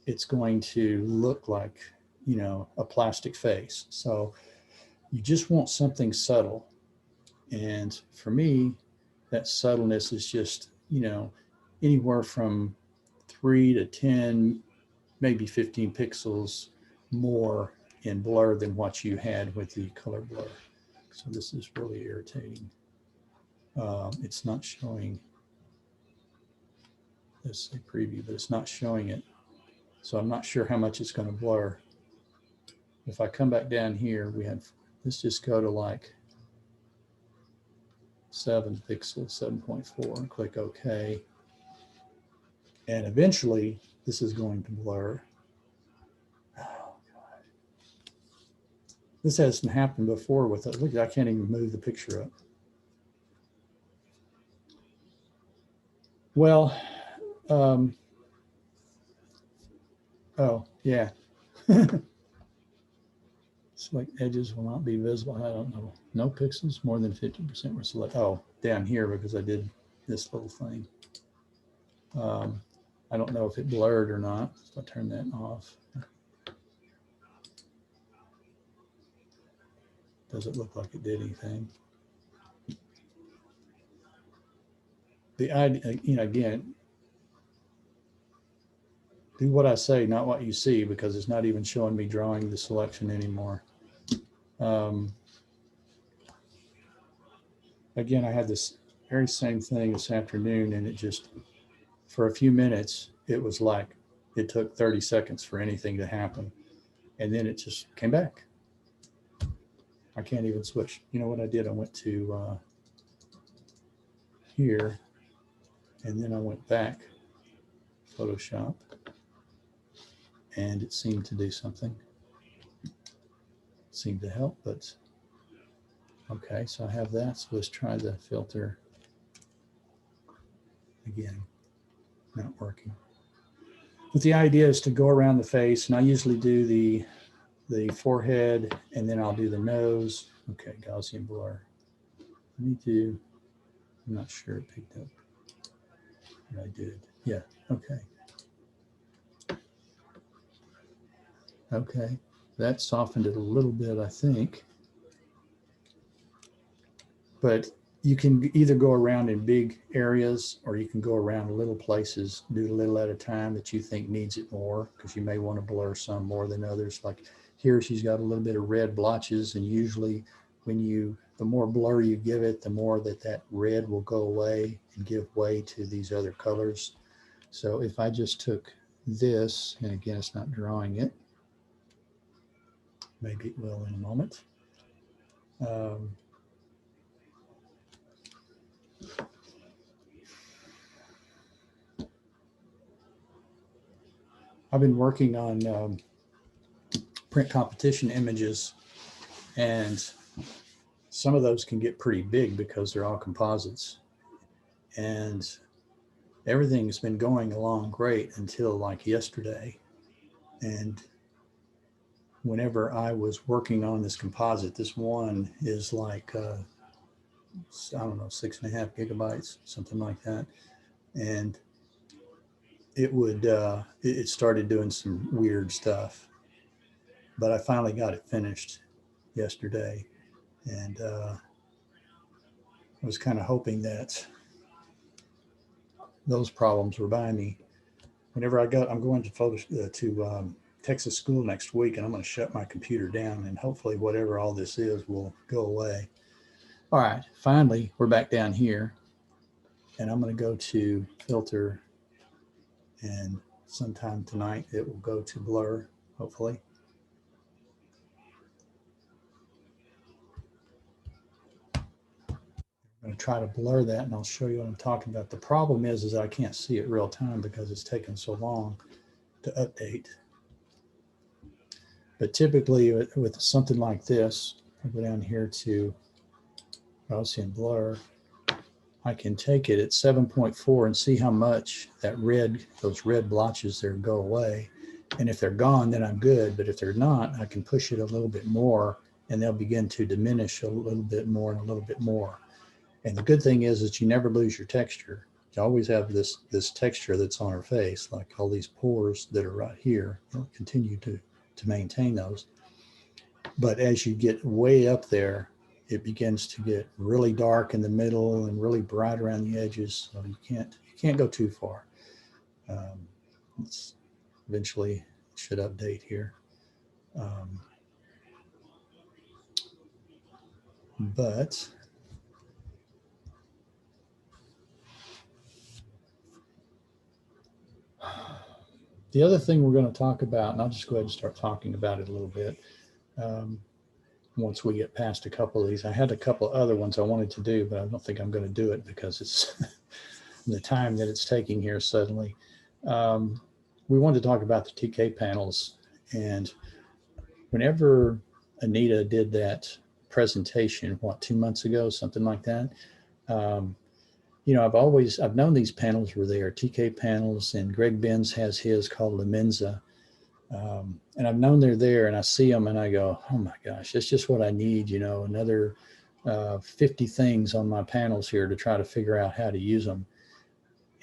it's going to look like, you know, a plastic face. So you just want something subtle. And for me, that subtleness is just, you know, anywhere from 3 to 10, maybe 15 pixels more in blur than what you had with the color blur. So this is really irritating. It's not showing, let's say preview, but it's not showing it. So I'm not sure how much it's going to blur. If I come back down here, we have, let's just go to like 7 pixels, 7.4, and click OK. And eventually this is going to blur. Oh, God. This hasn't happened before with it. Look, I can't even move the picture up. Well, oh, yeah. Select edges will not be visible. I don't know. No pixels, more than 50% were selected. Oh, down here because I did this little thing. I don't know if it blurred or not. So I'll turn that off. Doesn't look like it did anything. The idea, you know, again, do what I say, not what you see, because it's not even showing me drawing the selection anymore. Again, I had this very same thing this afternoon, and it just, for a few minutes, it was like it took 30 seconds for anything to happen. And then it just came back. I can't even switch. You know what I did? I went to here, and then I went back, Photoshop, and it seemed to do something. It seemed to help, but okay, so I have that. So let's try the filter again. Not working. But the idea is to go around the face, and I usually do the forehead, and then I'll do the nose. Okay, Gaussian blur. Let me do, I'm not sure it picked up. I did. Yeah, okay. Okay, that softened it a little bit, I think. But you can either go around in big areas, or you can go around little places, do a little at a time that you think needs it more, because you may want to blur some more than others. Like here, she's got a little bit of red blotches, and usually when you, the more blur you give it, the more that red will go away and give way to these other colors. So if I just took this, and again, it's not drawing it, maybe it will in a moment. I've been working on print competition images, and some of those can get pretty big because they're all composites. And everything's been going along great until like yesterday. And whenever I was working on this composite, this one is like, I don't know, 6.5 gigabytes, something like that. And it would, it started doing some weird stuff. But I finally got it finished yesterday. And I was kind of hoping that those problems were by me. Whenever I'm going to Texas school next week, and I'm going to shut my computer down, and hopefully whatever all this is will go away. All right, finally, we're back down here, and I'm going to go to filter, and sometime tonight it will go to blur, hopefully. I'm going to try to blur that, and I'll show you what I'm talking about. The problem is I can't see it real time because it's taken so long to update. But typically with something like this, I go down here to Gaussian Blur. I can take it at 7.4 and see how much those red blotches there go away. And if they're gone, then I'm good. But if they're not, I can push it a little bit more and they'll begin to diminish a little bit more and a little bit more. And the good thing is that you never lose your texture. You always have this texture that's on her face, like all these pores that are right here. You'll continue to maintain those. But as you get way up there, it begins to get really dark in the middle and really bright around the edges. So you can't go too far. It's eventually should update here. But the other thing we're going to talk about, and I'll just go ahead and start talking about it a little bit. Once we get past a couple of these, I had a couple other ones I wanted to do, but I don't think I'm going to do it because it's the time that it's taking here suddenly. We wanted to talk about the TK panels, and whenever Anita did that presentation, 2 months ago, something like that, you know, I've known these panels were there, TK panels, and Greg Benz has his called Lemenza. And I've known they're there, and I see them and I go, oh my gosh, that's just what I need, you know, another 50 things on my panels here to try to figure out how to use them.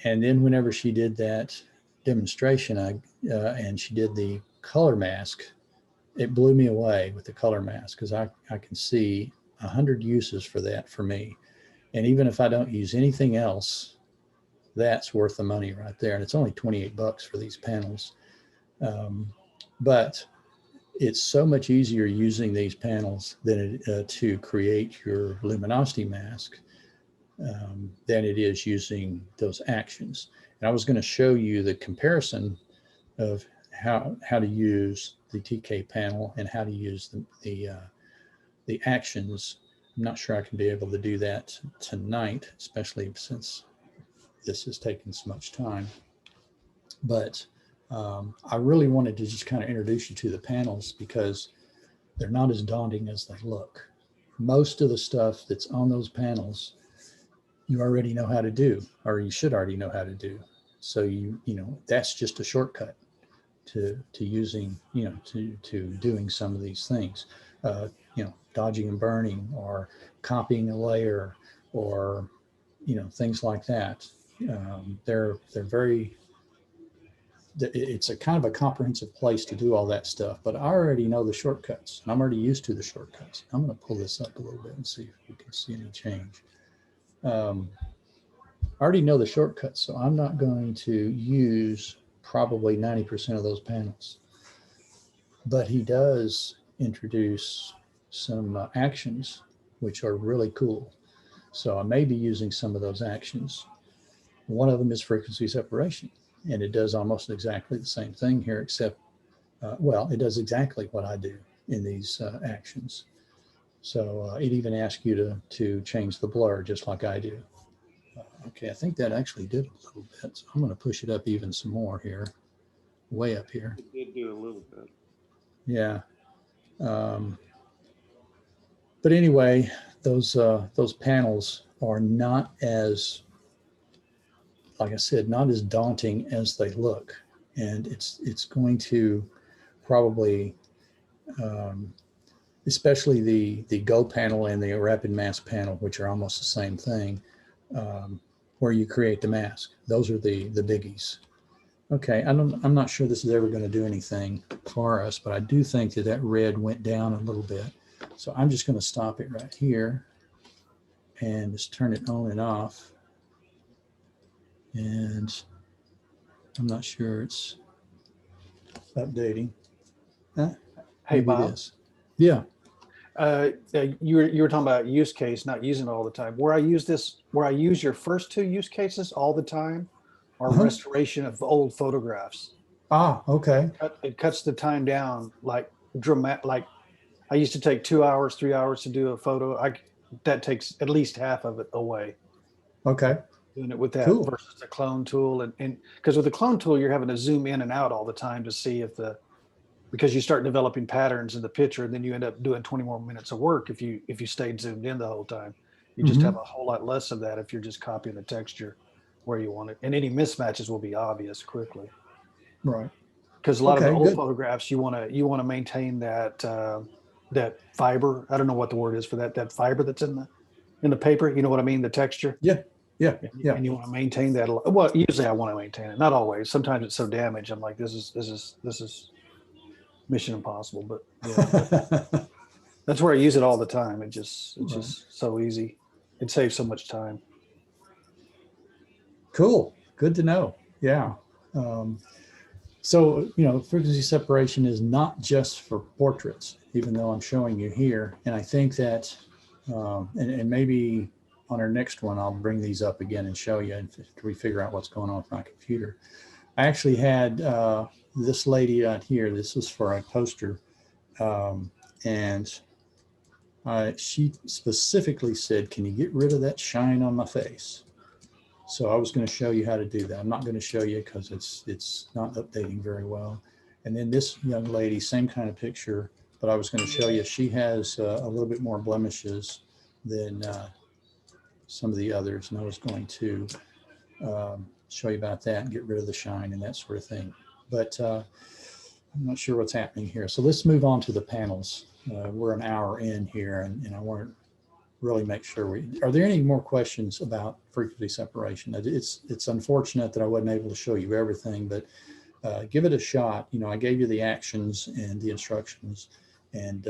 And then whenever she did that demonstration, and she did the color mask, it blew me away with the color mask, because I can see 100 uses for that for me. And even if I don't use anything else, that's worth the money right there. And it's only 28 bucks for these panels. But it's so much easier using these panels than to create your luminosity mask than it is using those actions. And I was going to show you the comparison of how to use the TK panel and how to use the actions. I'm not sure I can be able to do that tonight, especially since this has taken so much time. But I really wanted to just kind of introduce you to the panels because they're not as daunting as they look. Most of the stuff that's on those panels, you already know how to do, or you should already know how to do. So you know, that's just a shortcut to using, you know, to doing some of these things. You know, dodging and burning, or copying a layer, or, you know, things like that. They're very, it's a kind of a comprehensive place to do all that stuff, but I already know the shortcuts and I'm already used to the shortcuts. I'm going to pull this up a little bit and see if we can see any change. I already know the shortcuts, so I'm not going to use probably 90% of those panels, but he does introduce some actions which are really cool. So I may be using some of those actions. One of them is frequency separation, and it does almost exactly the same thing here, except, well, it does exactly what I do in these actions. So it even asks you to change the blur just like I do. Okay, I think that actually did a little bit. So I'm going to push it up even some more here, way up here. It did do a little bit. Yeah. But anyway, those panels are not as, like I said, not as daunting as they look. And it's going to probably, especially the Go panel and the Rapid Mask panel, which are almost the same thing, where you create the mask. Those are the biggies. Okay, I'm not sure this is ever going to do anything for us, but I do think that red went down a little bit. So I'm just going to stop it right here and just turn it on and off. And I'm not sure it's updating. Hey, Maybe Bob. it is. Yeah. You were talking about use case, not using it all the time. Where I use your first two use cases all the time are restoration of old photographs. Ah, okay. It cuts the time down like dramatic. Like I used to take 2 hours, 3 hours to do a photo. That takes at least half of it away. Okay. Doing it with that Cool. versus the clone tool, and because with the clone tool you're having to zoom in and out all the time to see if the because you start developing patterns in the picture, and then you end up doing 20 more minutes of work if you stayed zoomed in the whole time. You just have a whole lot less of that if you're just copying the texture where you want it, and any mismatches will be obvious quickly. Right. Because a lot of the Okay, old good. photographs, you want to maintain that that fiber. I don't know what the word is for that fiber that's in the paper. You know what I mean? The texture. Yeah. Yeah. Yeah. And you want to maintain that. Well, usually I want to maintain it. Not always. Sometimes it's so damaged. I'm like, this is mission impossible. But yeah, that's where I use it all the time. It's just so easy. It saves so much time. Cool. Good to know. Yeah. So, frequency separation is not just for portraits, even though I'm showing you here. And I think that, and maybe on our next one, I'll bring these up again and show you until we figure out what's going on with my computer. I actually had this lady out here. This was for a poster. And she specifically said, can you get rid of that shine on my face? So I was going to show you how to do that. I'm not going to show you because it's not updating very well. And then this young lady, same kind of picture, but I was going to show you, she has a little bit more blemishes than some of the others. And I was going to show you about that and get rid of the shine and that sort of thing. But I'm not sure what's happening here. So let's move on to the panels. We're an hour in here, and I want to really make sure are there any more questions about frequency separation? It's unfortunate that I wasn't able to show you everything, but give it a shot. I gave you the actions and the instructions, and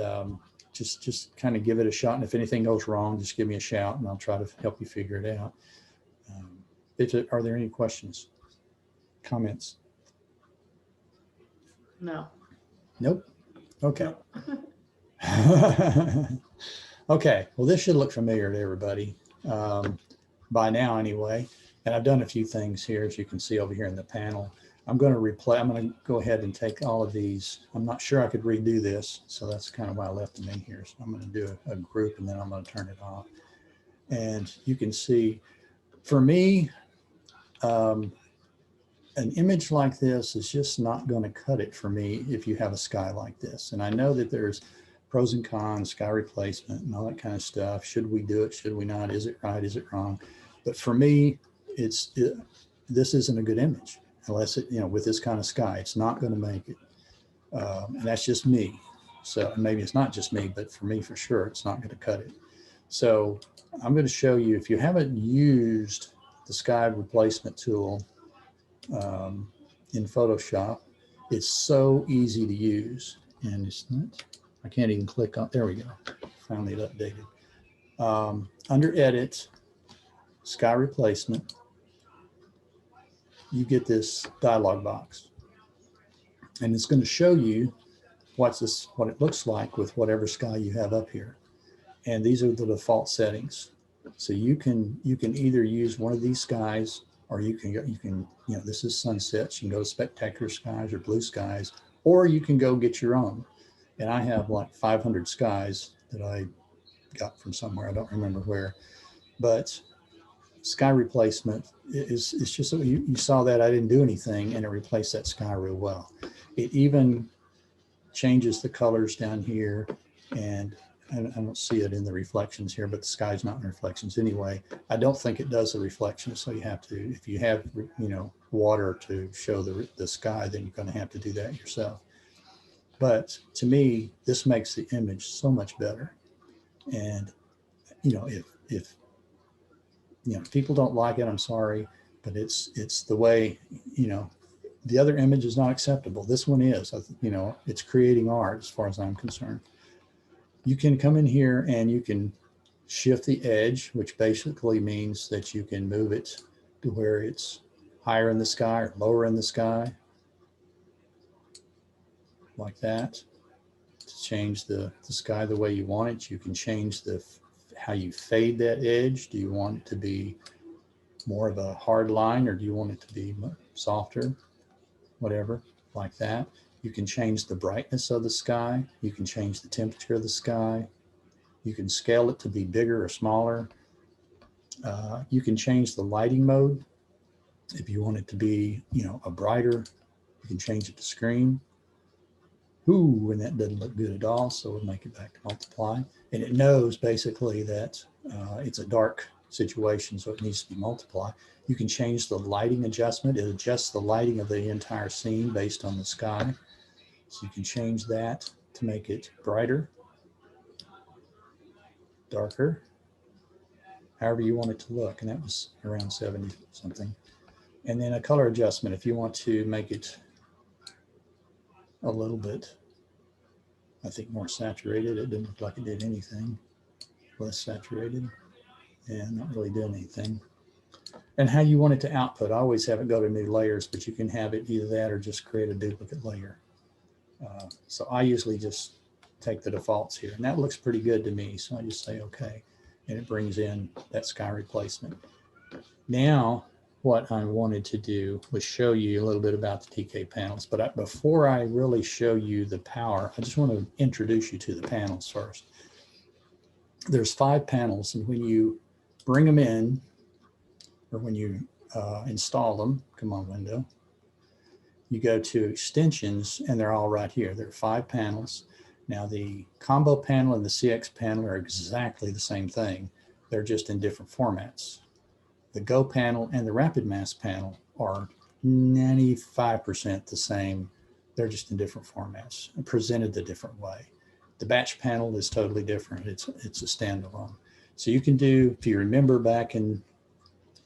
just kind of give it a shot. And if anything goes wrong, just give me a shout and I'll try to help you figure it out. Are there any questions, comments? No. Nope. Okay. Okay, well, this should look familiar to everybody by now anyway. And I've done a few things here, as you can see over here in the panel. I'm going to go ahead and take all of these. I'm not sure I could redo this, so that's kind of why I left them in here. So I'm going to do a group, and then I'm going to turn it off. And you can see, for me, an image like this is just not going to cut it for me if you have a sky like this. And I know that there's pros and cons, sky replacement and all that kind of stuff. Should we do it? Should we not? Is it right? Is it wrong? But for me, this isn't a good image unless with this kind of sky, it's not going to make it. And that's just me. So maybe it's not just me, but for me, for sure, it's not going to cut it. So I'm going to show you, if you haven't used the sky replacement tool in Photoshop, it's so easy to use. And it's not, I can't even click on, there we go. Finally it updated. Under Edit, Sky Replacement, you get this dialog box. And it's going to show you what it looks like with whatever sky you have up here. And these are the default settings. So you can either use one of these skies, or you can this is sunsets. You can go to spectacular skies or blue skies, or you can go get your own. And I have like 500 skies that I got from somewhere. I don't remember where, but sky replacement it's just, you saw that I didn't do anything and it replaced that sky real well. It even changes the colors down here, and I don't see it in the reflections here, but the sky's not in reflections anyway. I don't think it does the reflections. So you have to, if you have, water to show the sky, then you're going to have to do that yourself. But to me, this makes the image so much better. And, if people don't like it, I'm sorry, but it's the way, the other image is not acceptable. This one is, it's creating art as far as I'm concerned. You can come in here and you can shift the edge, which basically means that you can move it to where it's higher in the sky or lower in the sky, like that, to change the sky the way you want it. You can change how you fade that edge. Do you want it to be more of a hard line, or do you want it to be softer? Whatever, like that. You can change the brightness of the sky. You can change the temperature of the sky. You can scale it to be bigger or smaller. You can change the lighting mode. If you want it to be, a brighter, you can change it to screen. ooh, and that doesn't look good at all. So we'll make it back to multiply. And it knows basically that it's a dark situation, so it needs to be multiply. You can change the lighting adjustment. It adjusts the lighting of the entire scene based on the sky. So you can change that to make it brighter, darker, however you want it to look. And that was around 70 something. And then a color adjustment, if you want to make it a little bit, I think, more saturated. It didn't look like it did anything. Less saturated. And not really doing anything. And how you want it to output. I always have it go to new layers, but you can have it either that or just create a duplicate layer. So I usually just take the defaults here, and that looks pretty good to me. So I just say, okay, and it brings in that sky replacement. Now, what I wanted to do was show you a little bit about the TK panels, but before I really show you the power, I just want to introduce you to the panels first. There's 5 panels, and when you bring them in, or when you install them, come on window, you go to extensions, and they're all right here. There are 5 panels. Now the combo panel and the CX panel are exactly the same thing. They're just in different formats. The Go panel and the Rapid Mask panel are 95% the same. They're just in different formats and presented a different way. The batch panel is totally different. It's a standalone. So you can do, if you remember back in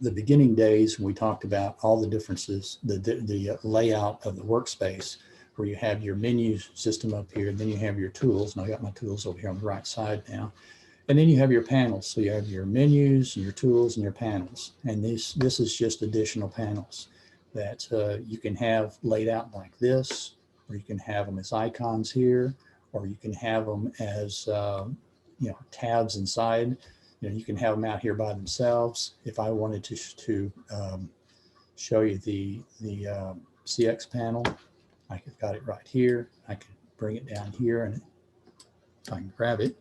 the beginning days, when we talked about all the differences, the layout of the workspace, where you have your menu system up here, and then you have your tools, and I got my tools over here on the right side now. And then you have your panels. So you have your menus, and your tools, and your panels. And this is just additional panels that you can have laid out like this, or you can have them as icons here, or you can have them as tabs inside. You can have them out here by themselves. If I wanted to show you the CX panel, I could got it right here. I could bring it down here, and if I can grab it.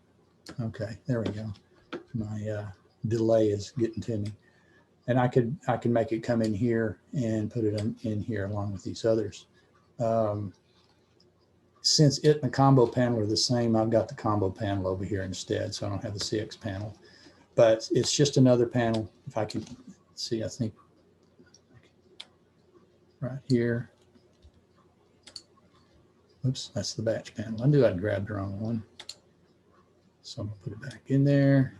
Okay, there we go. My delay is getting to me, and I can make it come in here and put it in here along with these others. Since it and the combo panel are the same, I've got the combo panel over here instead, so I don't have the CX panel. But it's just another panel. If I can see, I think right here. Oops, that's the batch panel. I knew I'd grabbed the wrong one. So I'm gonna put it back in there.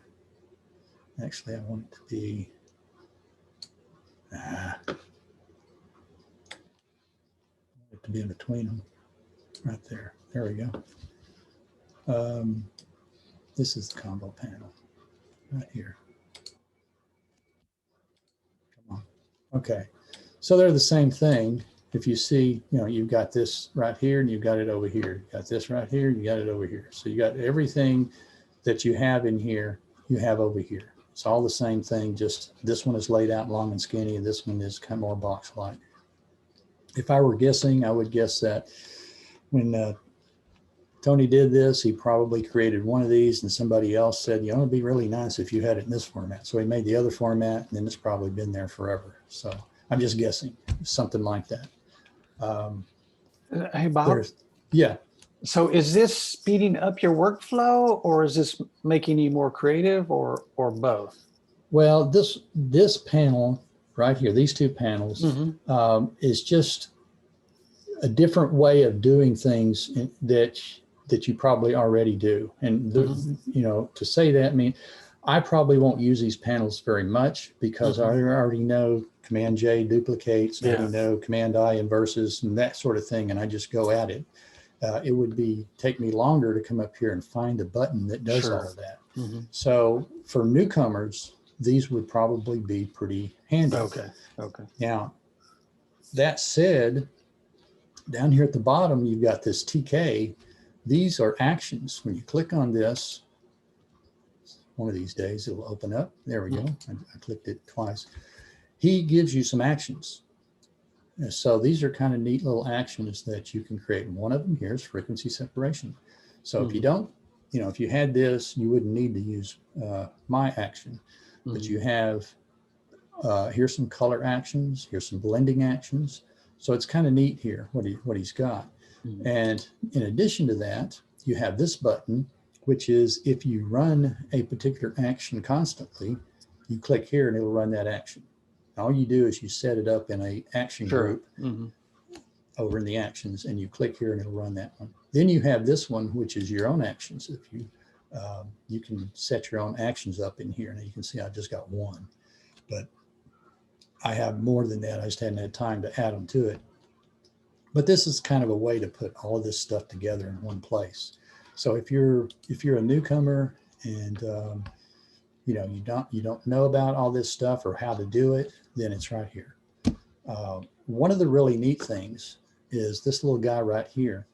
Actually, I want it to be, in between them, right there. There we go. This is the combo panel, right here. Come on. Okay, so they're the same thing. If you see, you've got this right here, and you've got it over here. You got this right here, and you got it over here. So you got everything that you have in here, you have over here. It's all the same thing, just this one is laid out long and skinny, and this one is kind of more box-like. If I were guessing, I would guess that when Tony did this, he probably created one of these, and somebody else said, it'd be really nice if you had it in this format. So he made the other format, and then it's probably been there forever. So I'm just guessing, something like that. Hey, Bob. Yeah. So is this speeding up your workflow, or is this making you more creative, or both? Well, this panel right here, these 2 panels, is just a different way of doing things that you probably already do. And to say that, I mean, I probably won't use these panels very much because I already know Command J duplicates, I already know Command I inverses and that sort of thing, and I just go at it. It would take me longer to come up here and find a button that does all of that. So for newcomers, these would probably be pretty handy. Okay. Now, that said, down here at the bottom, you've got this TK. These are actions. When you click on this, one of these days it'll open up. There we go. I clicked it twice. He gives you some actions. So these are kind of neat little actions that you can create. One of them here is frequency separation. So if you don't, if you had this, you wouldn't need to use my action, but you have, here's some color actions, here's some blending actions. So it's kind of neat here, what he's got. Mhm. And in addition to that, you have this button, which is if you run a particular action constantly, you click here and it'll run that action. All you do is you set it up in a action Sure. group Mhm. over in the actions, and you click here and it'll run that one. Then you have this one, which is your own actions. If you you can set your own actions up in here. Now you can see I just got one, but I have more than that. I just hadn't had time to add them to it. But this is kind of a way to put all of this stuff together in one place. So if you're a newcomer and you know you don't know about all this stuff or how to do it, then it's right here. One of the really neat things is this little guy right here.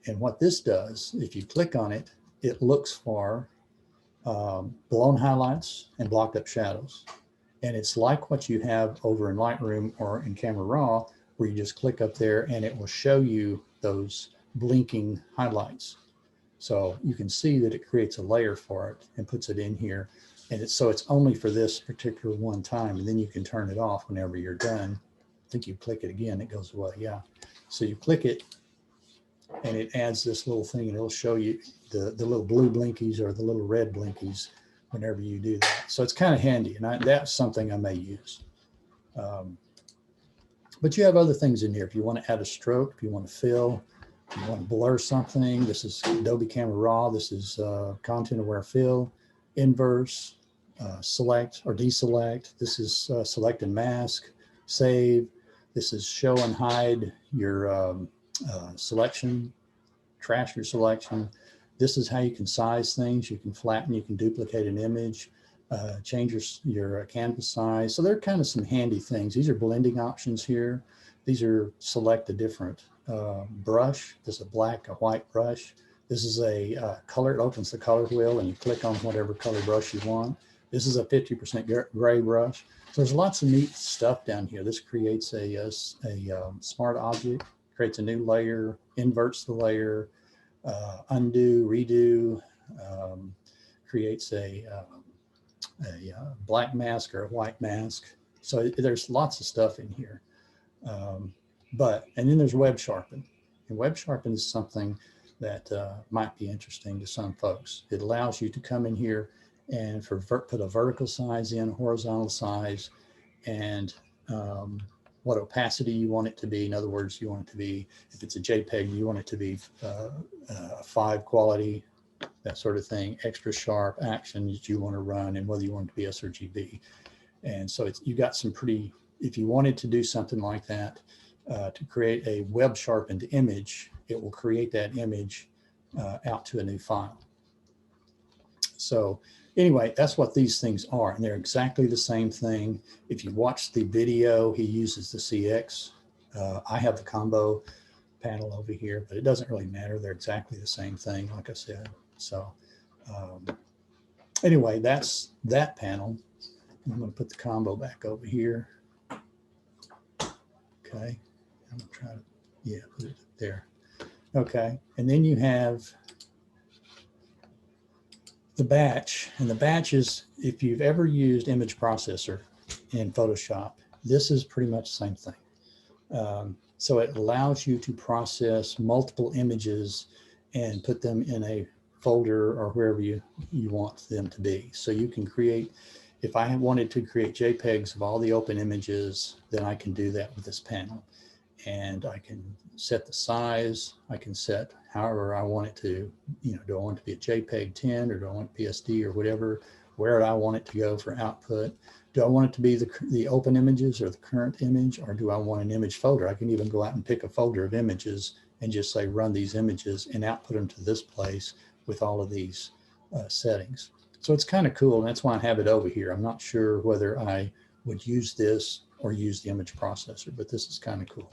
And what this does, if you click on it, it looks for blown highlights and blocked up shadows. And it's like what you have over in Lightroom or in Camera Raw, where you just click up there and it will show you those blinking highlights. So you can see that it creates a layer for it and puts it in here. And it's only for this particular one time. And then you can turn it off whenever you're done. I think you click it again, it goes away. Yeah. So you click it and it adds this little thing and it'll show you the little blue blinkies or the little red blinkies whenever you do that. So it's kind of handy, and that's something I may use. But you have other things in here. If you want to add a stroke, if you want to fill, if you want to blur something, this is Adobe Camera Raw. This is content aware fill, inverse, select or deselect. This is select and mask, save. This is show and hide your selection, trash your selection. This is how you can size things. You can flatten, you can duplicate an image, change your canvas size. So there are kind of some handy things. These are blending options here. These are select a different brush. This is a black, a white brush. This is a color. It opens the color wheel and you click on whatever color brush you want. This is a 50% gray brush. So there's lots of neat stuff down here. This creates a smart object, creates a new layer, inverts the layer, undo, redo, creates a black mask or a white mask. So there's lots of stuff in here. And then there's web sharpen. And web sharpen is something that might be interesting to some folks. It allows you to come in here and put a vertical size in, horizontal size, and what opacity you want it to be. In other words, you want it to be, if it's a JPEG, you want it to be 5 quality, that sort of thing, extra sharp action that you want to run, and whether you want it to be sRGB. And so you got some pretty, if you wanted to do something like that, to create a web sharpened image, it will create that image out to a new file. So anyway, that's what these things are, and they're exactly the same thing. If you watch the video, he uses the CX. I have the combo panel over here, but it doesn't really matter. They're exactly the same thing, like I said. So anyway, that's that panel. I'm going to put the combo back over here. Okay, I'm going to try to, put it there. Okay, and then you have the batch, and the batch is, if you've ever used image processor in Photoshop, this is pretty much the same thing. So it allows you to process multiple images and put them in a folder or wherever you want them to be. So you can create, if I wanted to create JPEGs of all the open images, then I can do that with this panel. And I can set the size, I can set however I want it to, do I want it to be a JPEG 10 or do I want PSD or whatever, where do I want it to go for output? Do I want it to be the open images or the current image, or do I want an image folder? I can even go out and pick a folder of images and just say, run these images and output them to this place with all of these settings. So it's kind of cool. And that's why I have it over here. I'm not sure whether I would use this or use the image processor, but this is kind of cool.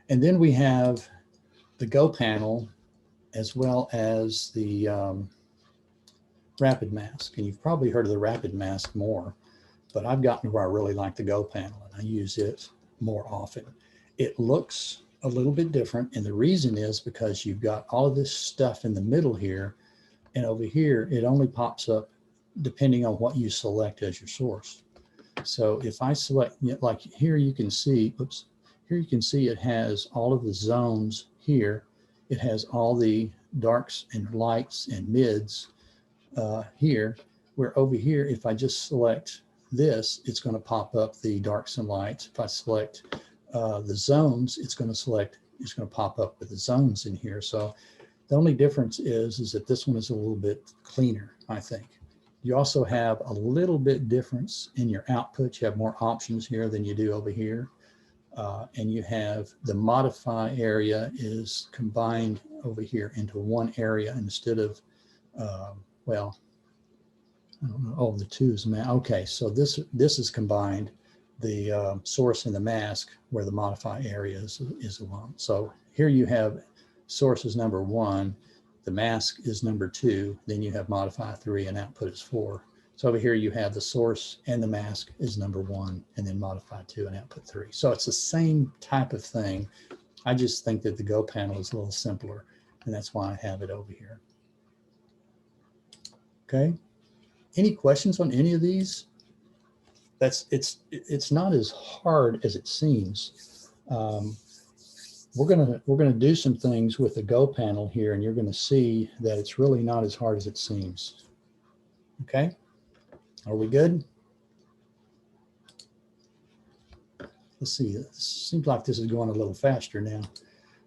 And then we have the Go panel, as well as the Rapid Mask. And you've probably heard of the Rapid Mask more, but I've gotten to where I really like the Go panel and I use it more often. It looks a little bit different. And the reason is because you've got all of this stuff in the middle here, and over here, it only pops up depending on what you select as your source. So if I select, like here, you can see, oops, here you can see it has all of the zones here. It has all the darks and lights and mids here, where over here, if I just select this, it's going to pop up the darks and lights. If I select the zones, it's going to pop up with the zones in here. So the only difference is that this one is a little bit cleaner, I think. You also have a little bit difference in your output. You have more options here than you do over here. And you have the modify area is combined over here into one area instead of, well, I don't know. Oh, the two is okay. So this is combined, the source and the mask, where the modify area is alone. So here you have source is number 1, the mask is number 2, then you have modify 3, and output is 4. So over here you have the source and the mask is number 1, and then modify 2 and output 3. So it's the same type of thing. I just think that the Go panel is a little simpler, and that's why I have it over here. Okay. Any questions on any of these? It's not as hard as it seems. We're gonna do some things with the Go panel here, and you're gonna see that it's really not as hard as it seems. Okay, are we good? Let's see. It seems like this is going a little faster now.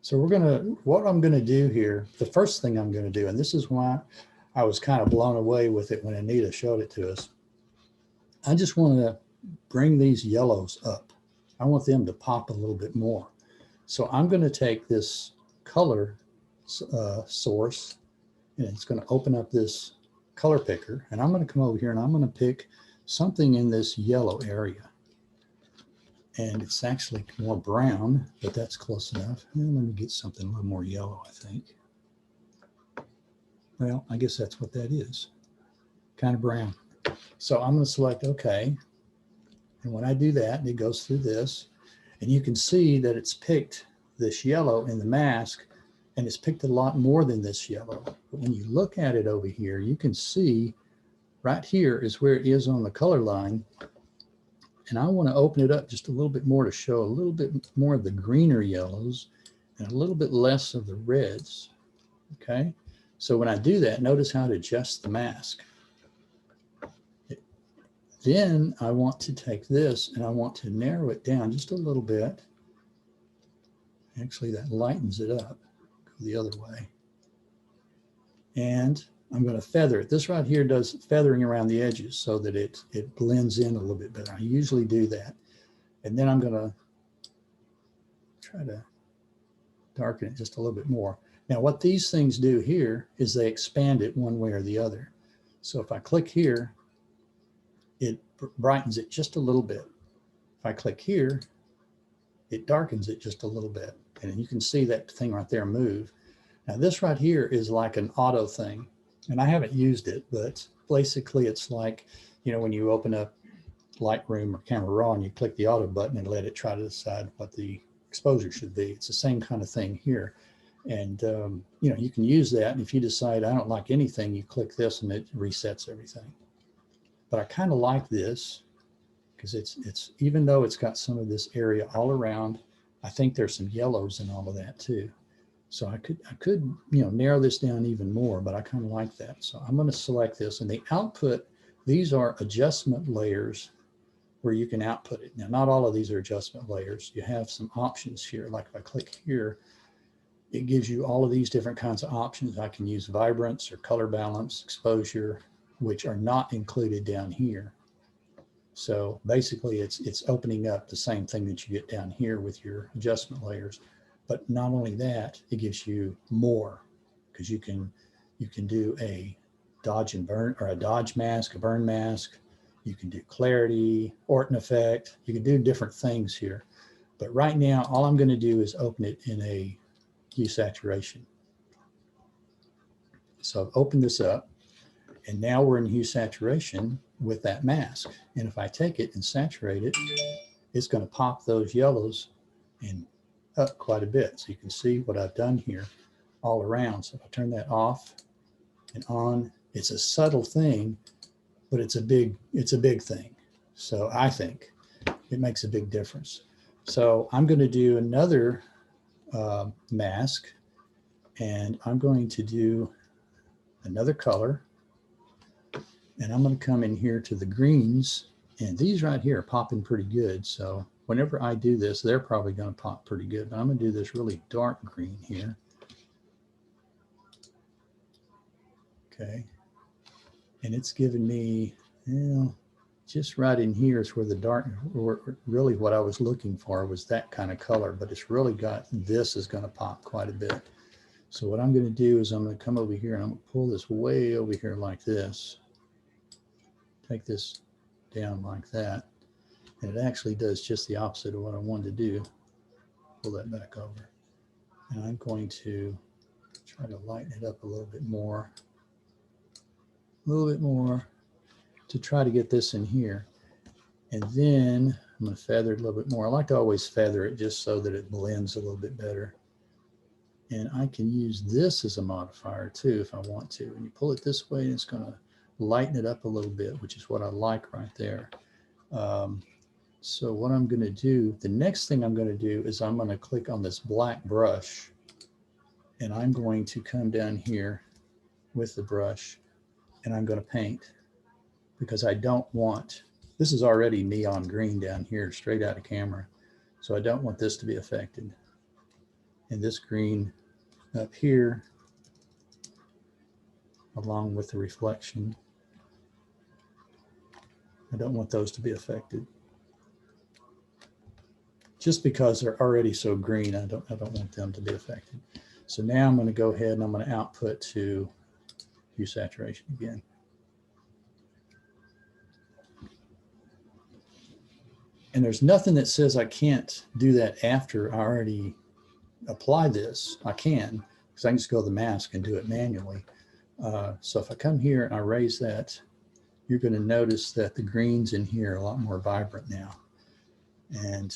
So what I'm gonna do here, the first thing I'm gonna do, and this is why I was kind of blown away with it when Anita showed it to us. I just want to bring these yellows up. I want them to pop a little bit more. So I'm going to take this color source, and it's going to open up this color picker, and I'm going to come over here and I'm going to pick something in this yellow area. And it's actually more brown, but that's close enough. And let me get something a little more yellow, I think. Well, I guess that's what that is, kind of brown. So I'm going to select OK. And when I do that, it goes through this. And you can see that it's picked this yellow in the mask, and it's picked a lot more than this yellow. But when you look at it over here, you can see right here is where it is on the color line. And I want to open it up just a little bit more to show a little bit more of the greener yellows and a little bit less of the reds. Okay. So when I do that, notice how to adjust the mask. Then I want to take this and I want to narrow it down just a little bit. Actually, that lightens it up. Go the other way. And I'm going to feather it. This right here does feathering around the edges so that it blends in a little bit better. I usually do that. And then I'm going to try to darken it just a little bit more. Now, what these things do here is they expand it one way or the other. So if I click here, it brightens it just a little bit. If I click here, it darkens it just a little bit. And you can see that thing right there move. Now, this right here is like an auto thing. And I haven't used it, but basically it's like, you know, when you open up Lightroom or Camera Raw and you click the auto button and let it try to decide what the exposure should be. It's the same kind of thing here. And, you know, you can use that. And if you decide I don't like anything, you click this and it resets everything. But I kind of like this because it's even though it's got some of this area all around, I think there's some yellows in all of that too. So I could, you know, narrow this down even more, but I kind of like that. So I'm going to select this, and the output, these are adjustment layers where you can output it. Now, not all of these are adjustment layers. You have some options here. Like if I click here, it gives you all of these different kinds of options. I can use vibrance or color balance, exposure, which are not included down here. So basically it's opening up the same thing that you get down here with your adjustment layers. But not only that, it gives you more because you can do a dodge and burn, or a dodge mask, a burn mask. You can do clarity, Orton effect. You can do different things here. But right now, all I'm going to do is open it in a Hue Saturation. So I've opened this up, and now we're in Hue Saturation with that mask. And if I take it and saturate it, it's going to pop those yellows and up quite a bit. So you can see what I've done here all around. So if I turn that off and on, it's a subtle thing, but it's a big thing. So I think it makes a big difference. So I'm going to do another mask, and I'm going to do another color, and I'm going to come in here to the greens, and these right here are popping pretty good. So whenever I do this, they're probably going to pop pretty good, but I'm going to do this really dark green here. Okay. And it's giving me, you know, just right in here is where the dark, really what I was looking for was that kind of color, but it's really got, this is going to pop quite a bit. So what I'm going to do is I'm going to come over here and I'm going to pull this way over here like this. Take this down like that. And it actually does just the opposite of what I wanted to do. Pull that back over. And I'm going to try to lighten it up a little bit more. To try to get this in here. And then I'm going to feather it a little bit more. I like to always feather it just so that it blends a little bit better. And I can use this as a modifier too if I want to. And you pull it this way, and it's going to lighten it up a little bit, which is what I like right there. So what I'm going to do, the next thing I'm going to do is I'm going to click on this black brush, and I'm going to come down here with the brush, and I'm going to paint, because I don't want, this is already neon green down here straight out of camera. So I don't want this to be affected. And this green up here, along with the reflection, I don't want those to be affected. Just because they're already so green, I don't want them to be affected. So now I'm going to go ahead and I'm going to output to Hue Saturation again. And there's nothing that says I can't do that after I already apply this. I can, because I can just go to the mask and do it manually. So if I come here and I raise that, you're going to notice that the greens in here are a lot more vibrant now. And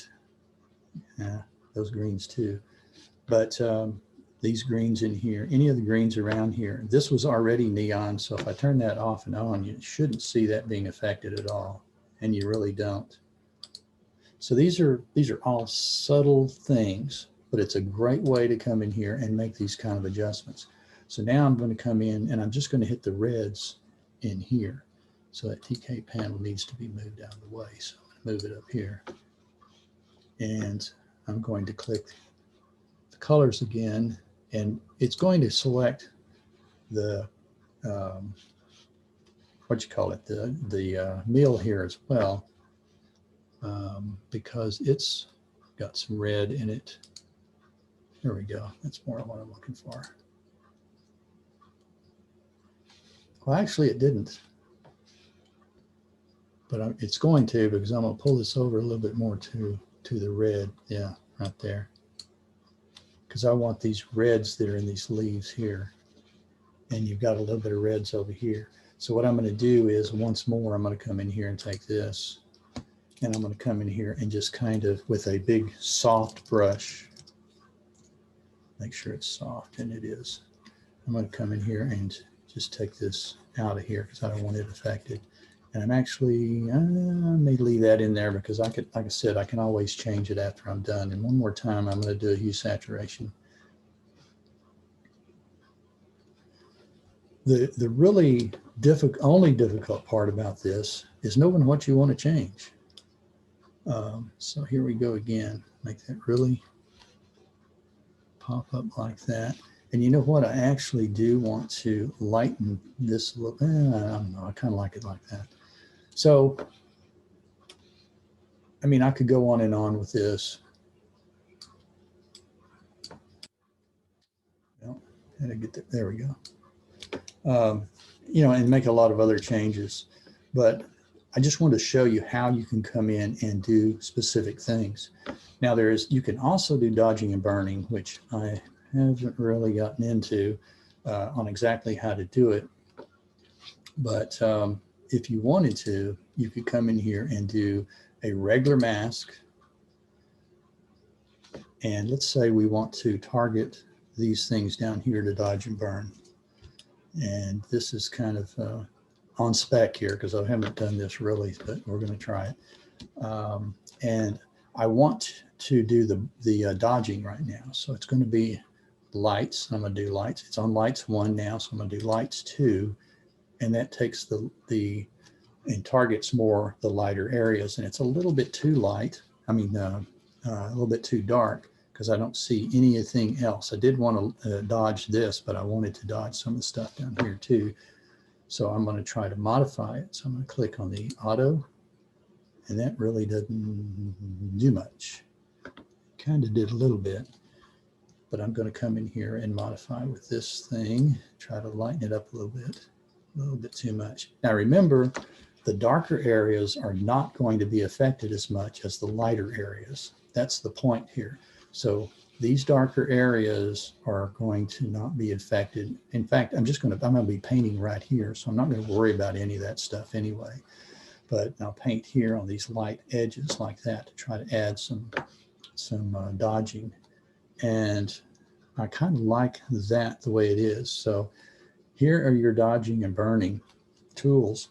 those greens too. But these greens in here, any of the greens around here, this was already neon. So if I turn that off and on, you shouldn't see that being affected at all. And you really don't. So these are all subtle things, but it's a great way to come in here and make these kind of adjustments. So now I'm going to come in and I'm just going to hit the reds in here. So that TK8 panel needs to be moved out of the way. So I'm going to move it up here. And I'm going to click the colors again, and it's going to select the, what you call it, the meal here as well. Because it's got some red in it. There we go. That's more what I'm looking for. Well, actually it didn't, but it's going to, because I'm going to pull this over a little bit more to the red. Yeah, right there. Because I want these reds that are in these leaves here. And you've got a little bit of reds over here. So what I'm going to do is, once more, I'm going to come in here and take this. And I'm going to come in here and just kind of, with a big soft brush, make sure it's soft, and it is. I'm going to come in here and just take this out of here because I don't want it affected. And I'm actually, I may leave that in there because I could, like I said, I can always change it after I'm done. And one more time, I'm going to do a hue saturation. The really only difficult part about this is knowing what you want to change. So here we go again. Make that really pop up like that. And you know what? I actually do want to lighten this a little. I don't know. I kind of like it like that. So, I mean, I could go on and on with this. Well, how to get that? There we go. You know, and make a lot of other changes. But I just want to show you how you can come in and do specific things. Now you can also do dodging and burning, which I haven't really gotten into on exactly how to do it. But if you wanted to, you could come in here and do a regular mask. And let's say we want to target these things down here to dodge and burn. And this is kind of on spec here because I haven't done this really, but we're going to try it. And I want to do the dodging right now. So it's going to be lights. I'm going to do lights. It's on lights 1 now. So I'm going to do lights 2. And that takes and targets more the lighter areas. And it's a little bit too light. I mean, a little bit too dark because I don't see anything else. I did want to dodge this, but I wanted to dodge some of the stuff down here too. So I'm going to try to modify it. So I'm going to click on the auto, and that really doesn't do much. Kind of did a little bit, but I'm going to come in here and modify with this thing, try to lighten it up a little bit too much. Now remember, the darker areas are not going to be affected as much as the lighter areas. That's the point here. So these darker areas are going to not be affected. In fact, I'm going to be painting right here, so I'm not going to worry about any of that stuff anyway. But I'll paint here on these light edges like that to try to add some dodging. And I kind of like that the way it is. So here are your dodging and burning tools.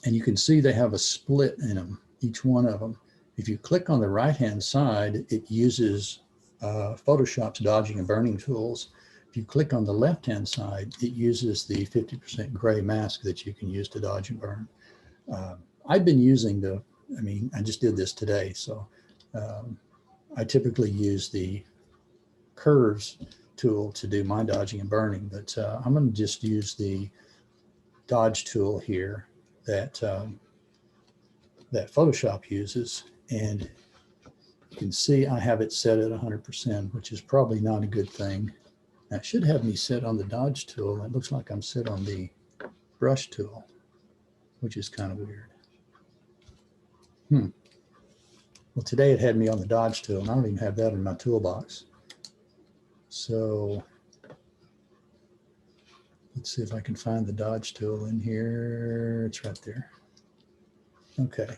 And you can see they have a split in them, each one of them. If you click on the right-hand side, it uses Photoshop's dodging and burning tools. If you click on the left-hand side, it uses the 50% gray mask that you can use to dodge and burn. I've been using I just did this today. So I typically use the curves tool to do my dodging and burning, but I'm going to just use the dodge tool here that Photoshop uses, and you can see I have it set at 100%, which is probably not a good thing. That should have me set on the dodge tool. It looks like I'm set on the brush tool, which is kind of weird. Well, today it had me on the dodge tool, and I don't even have that in my toolbox. So let's see if I can find the dodge tool in here. It's right there. Okay.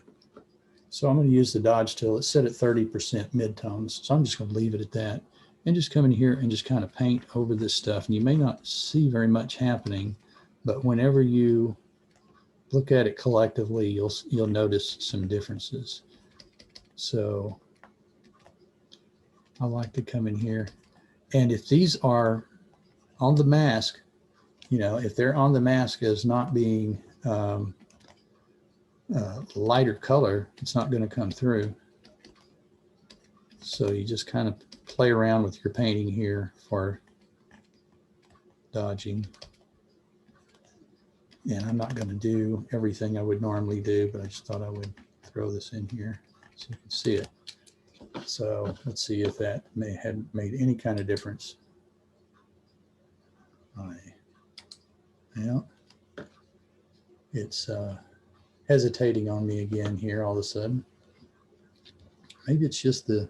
So I'm going to use the dodge tool. It's set at 30% midtones. So I'm just going to leave it at that and just come in here and just kind of paint over this stuff. And you may not see very much happening, but whenever you look at it collectively, you'll notice some differences. So I like to come in here. And if these are on the mask, if they're on the mask as not being lighter color, it's not going to come through. So you just kind of play around with your painting here for dodging. And I'm not going to do everything I would normally do, but I just thought I would throw this in here so you can see it. So let's see if that may have made any kind of difference. Yeah, it's hesitating on me again here all of a sudden. Maybe it's just well,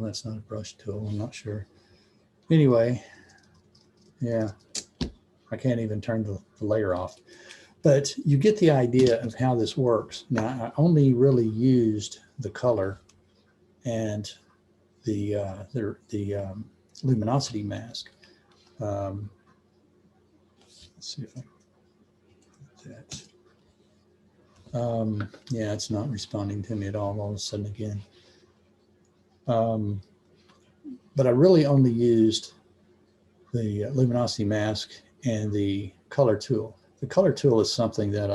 that's not a brush tool, I'm not sure. Anyway, yeah, I can't even turn the layer off. But you get the idea of how this works. Now, I only really used the color and the luminosity mask. Let's see if I can get that. Yeah, it's not responding to me at all of a sudden again. But I really only used the luminosity mask and the color tool. The color tool is something that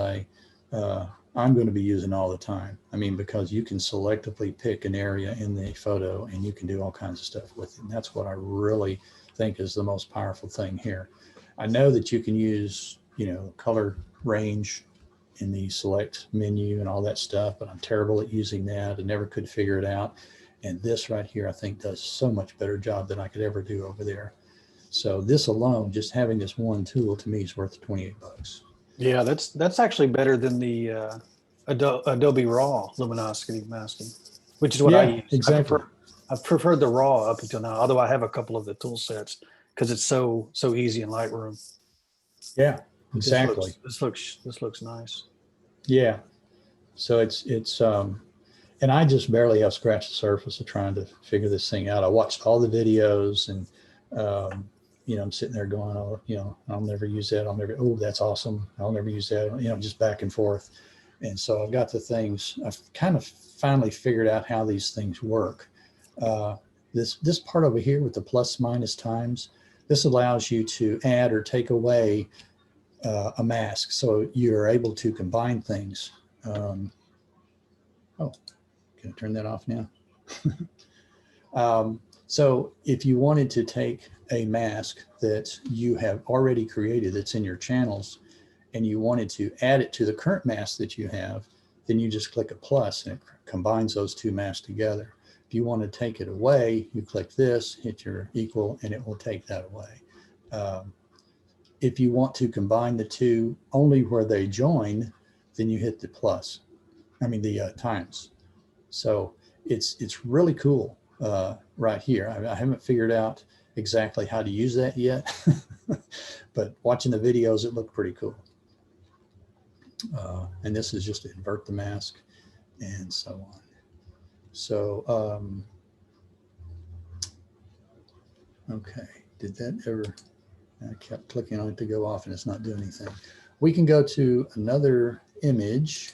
I'm going to be using all the time. I mean, because you can selectively pick an area in the photo and you can do all kinds of stuff with it. And that's what I really think is the most powerful thing here. I know that you can use, color range in the select menu and all that stuff, but I'm terrible at using that. I never could figure it out. And this right here, I think does so much better job than I could ever do over there. So this alone, just having this one tool to me is worth $28. Yeah, that's actually better than the Adobe Raw luminosity masking, which is what I use. Exactly. I've preferred the Raw up until now, although I have a couple of the tool sets because it's so easy in Lightroom. Yeah, exactly. This looks nice. Yeah. So it's and I just barely have scratched the surface of trying to figure this thing out. I watched all the videos and I'm sitting there going, I'll never use that. Oh, that's awesome. I'll never use that, just back and forth. And so I've got the things, I've kind of finally figured out how these things work. This part over here with the plus minus times, this allows you to add or take away a mask. So you're able to combine things. Oh, can I turn that off now? So if you wanted to take a mask that you have already created that's in your channels and you wanted to add it to the current mask that you have, then you just click a plus and it combines those two masks together. If you want to take it away, you click this, hit your equal, and it will take that away. If you want to combine the two only where they join, then you hit the plus, I mean the times. So it's really cool right here. I haven't figured out exactly how to use that yet, but watching the videos, it looked pretty cool. And this is just to invert the mask and so on. So, okay, did that ever, I kept clicking on it to go off and it's not doing anything. We can go to another image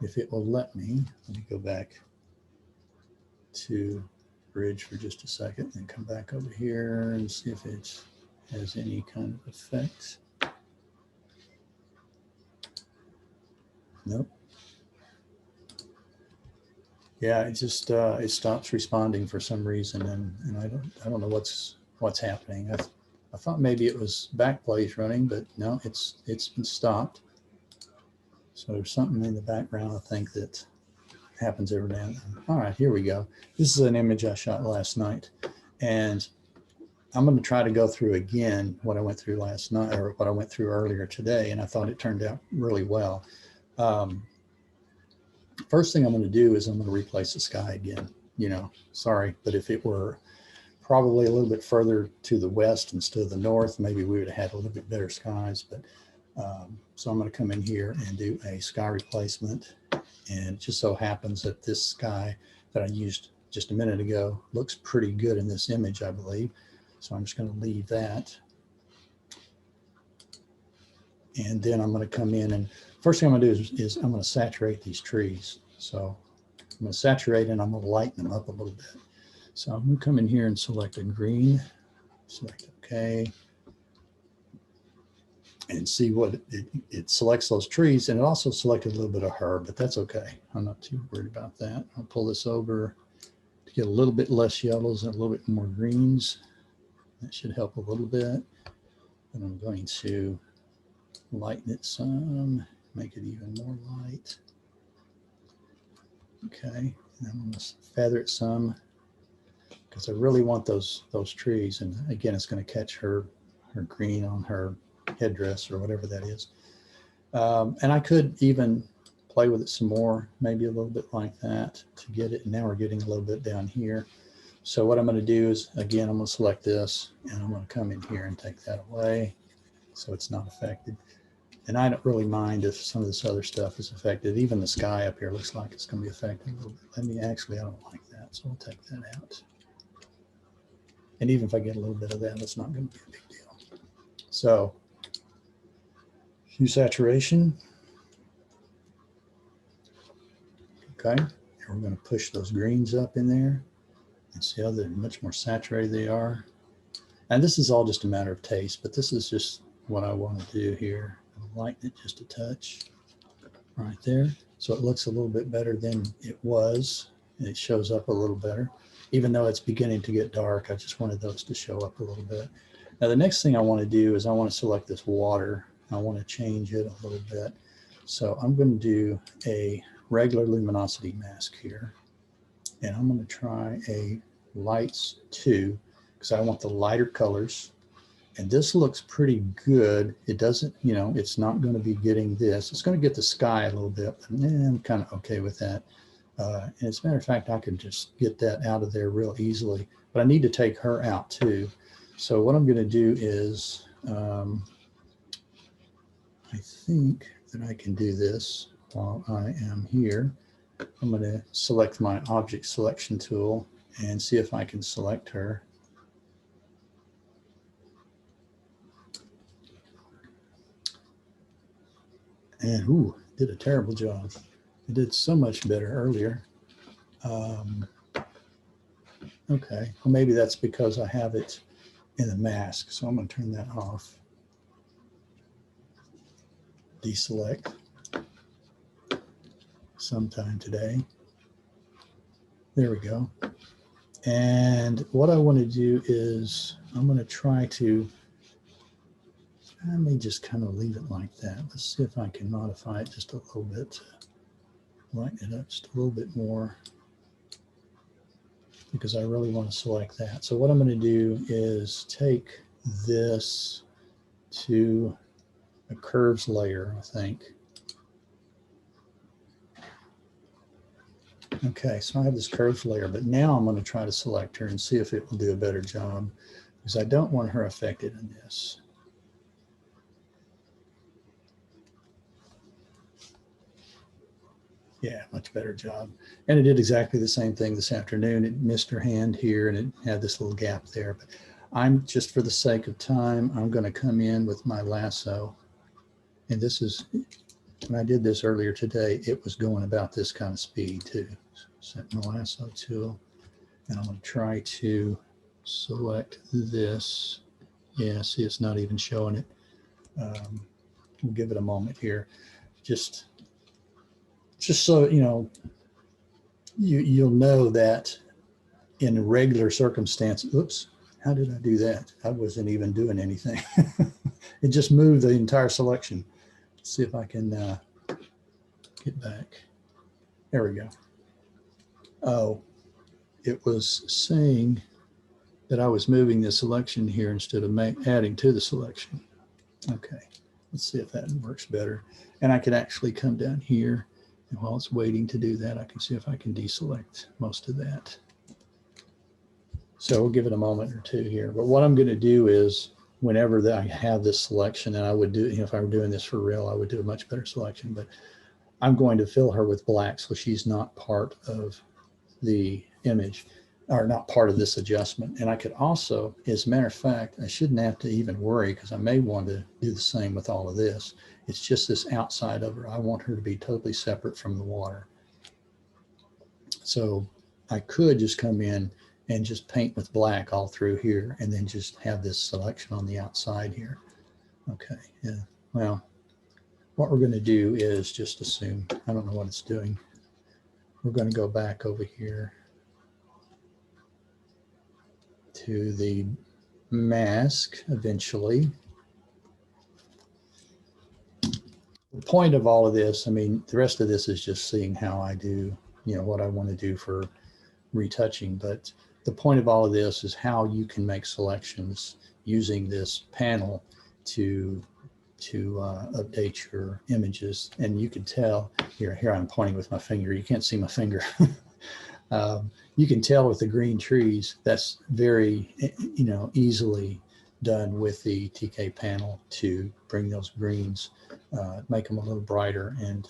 if it will let me. Let me go back to bridge for just a second and come back over here and see if it has any kind of effect. Nope. Yeah, it just it stops responding for some reason, and I don't know what's happening. I thought maybe it was Backblaze running, but no, it's been stopped. So there's something in the background, I think, that happens every now and then. All right, here we go. This is an image I shot last night, and I'm going to try to go through again what I went through last night or what I went through earlier today, and I thought it turned out really well. First thing I'm going to do is I'm going to replace the sky again. You know, sorry, but if it were probably a little bit further to the west instead of the north, maybe we would have had a little bit better skies. But so I'm going to come in here and do a sky replacement. And it just so happens that this sky that I used just a minute ago looks pretty good in this image, I believe. So I'm just going to leave that. And then I'm going to come in and first thing I'm going to do is I'm going to saturate these trees. So I'm going to saturate and I'm going to lighten them up a little bit. So I'm going to come in here and select a green, select OK, and see what it selects those trees. And it also selected a little bit of herb, but that's okay. I'm not too worried about that. I'll pull this over to get a little bit less yellows and a little bit more greens. That should help a little bit. And I'm going to lighten it some, make it even more light. Okay, and I'm going to feather it some because I really want those trees. And again, it's going to catch her green on her headdress or whatever that is. And I could even play with it some more, maybe a little bit like that to get it. And now we're getting a little bit down here. So what I'm going to do is, again, I'm going to select this and I'm going to come in here and take that away so it's not affected. And I don't really mind if some of this other stuff is affected. Even the sky up here looks like it's going to be affected a little bit. Let me actually, I don't like that. So we'll take that out. And even if I get a little bit of that, it's not going to be a big deal. So hue saturation. Okay. And we're going to push those greens up in there and see how much more saturated they are. And this is all just a matter of taste, but this is just what I want to do here. Lighten it just a touch right there. So it looks a little bit better than it was. It shows up a little better. Even though it's beginning to get dark, I just wanted those to show up a little bit. Now the next thing I want to do is I want to select this water. I want to change it a little bit. So I'm going to do a regular luminosity mask here. And I'm going to try a lights 2 because I want the lighter colors. And this looks pretty good. It doesn't, you know, it's not going to be getting this. It's going to get the sky a little bit, but I'm kind of okay with that. And as a matter of fact, I could just get that out of there real easily, but I need to take her out too. So what I'm going to do is, I think that I can do this while I am here. I'm going to select my object selection tool and see if I can select her. And ooh, did a terrible job. It did so much better earlier. Okay, well, maybe that's because I have it in the mask. So I'm going to turn that off. Deselect sometime today. There we go. And what I want to do is I'm going to try to, I may just kind of leave it like that. Let's see if I can modify it just a little bit. Lighten it up just a little bit more, because I really want to select that. So what I'm going to do is take this to a curves layer, I think. Okay, so I have this curves layer, but now I'm going to try to select her and see if it will do a better job, because I don't want her affected in this. Yeah, much better job. And it did exactly the same thing this afternoon. It missed her hand here and it had this little gap there. But I'm just, for the sake of time, I'm going to come in with my lasso. And this is, when I did this earlier today, it was going about this kind of speed too. Set my lasso tool. And I'm going to try to select this. Yeah, see, it's not even showing it. We'll give it a moment here. Just so you know, you'll know that in regular circumstances. Oops, how did I do that? I wasn't even doing anything. It just moved the entire selection. Let's see if I can get back. There we go. Oh, it was saying that I was moving the selection here instead of adding to the selection. Okay, let's see if that works better. And I could actually come down here. And while it's waiting to do that, I can see if I can deselect most of that. So we'll give it a moment or two here. But what I'm going to do is, whenever I have this selection, and I would do, if I were doing this for real, I would do a much better selection. But I'm going to fill her with black so she's not part of the image, or not part of this adjustment. And I could also, as a matter of fact, I shouldn't have to even worry, because I may want to do the same with all of this. It's just this outside of her. I want her to be totally separate from the water. So I could just come in and just paint with black all through here, and then just have this selection on the outside here. Okay, yeah, well, what we're going to do is just assume, I don't know what it's doing. We're going to go back over here to the mask eventually. The point of all of this, I mean, the rest of this is just seeing how I do, you know, what I want to do for retouching. But the point of all of this is how you can make selections using this panel to update your images. And you can tell here I'm pointing with my finger. You can't see my finger. You can tell with the green trees, that's very, you know, easily done with the TK panel to bring those greens, make them a little brighter, and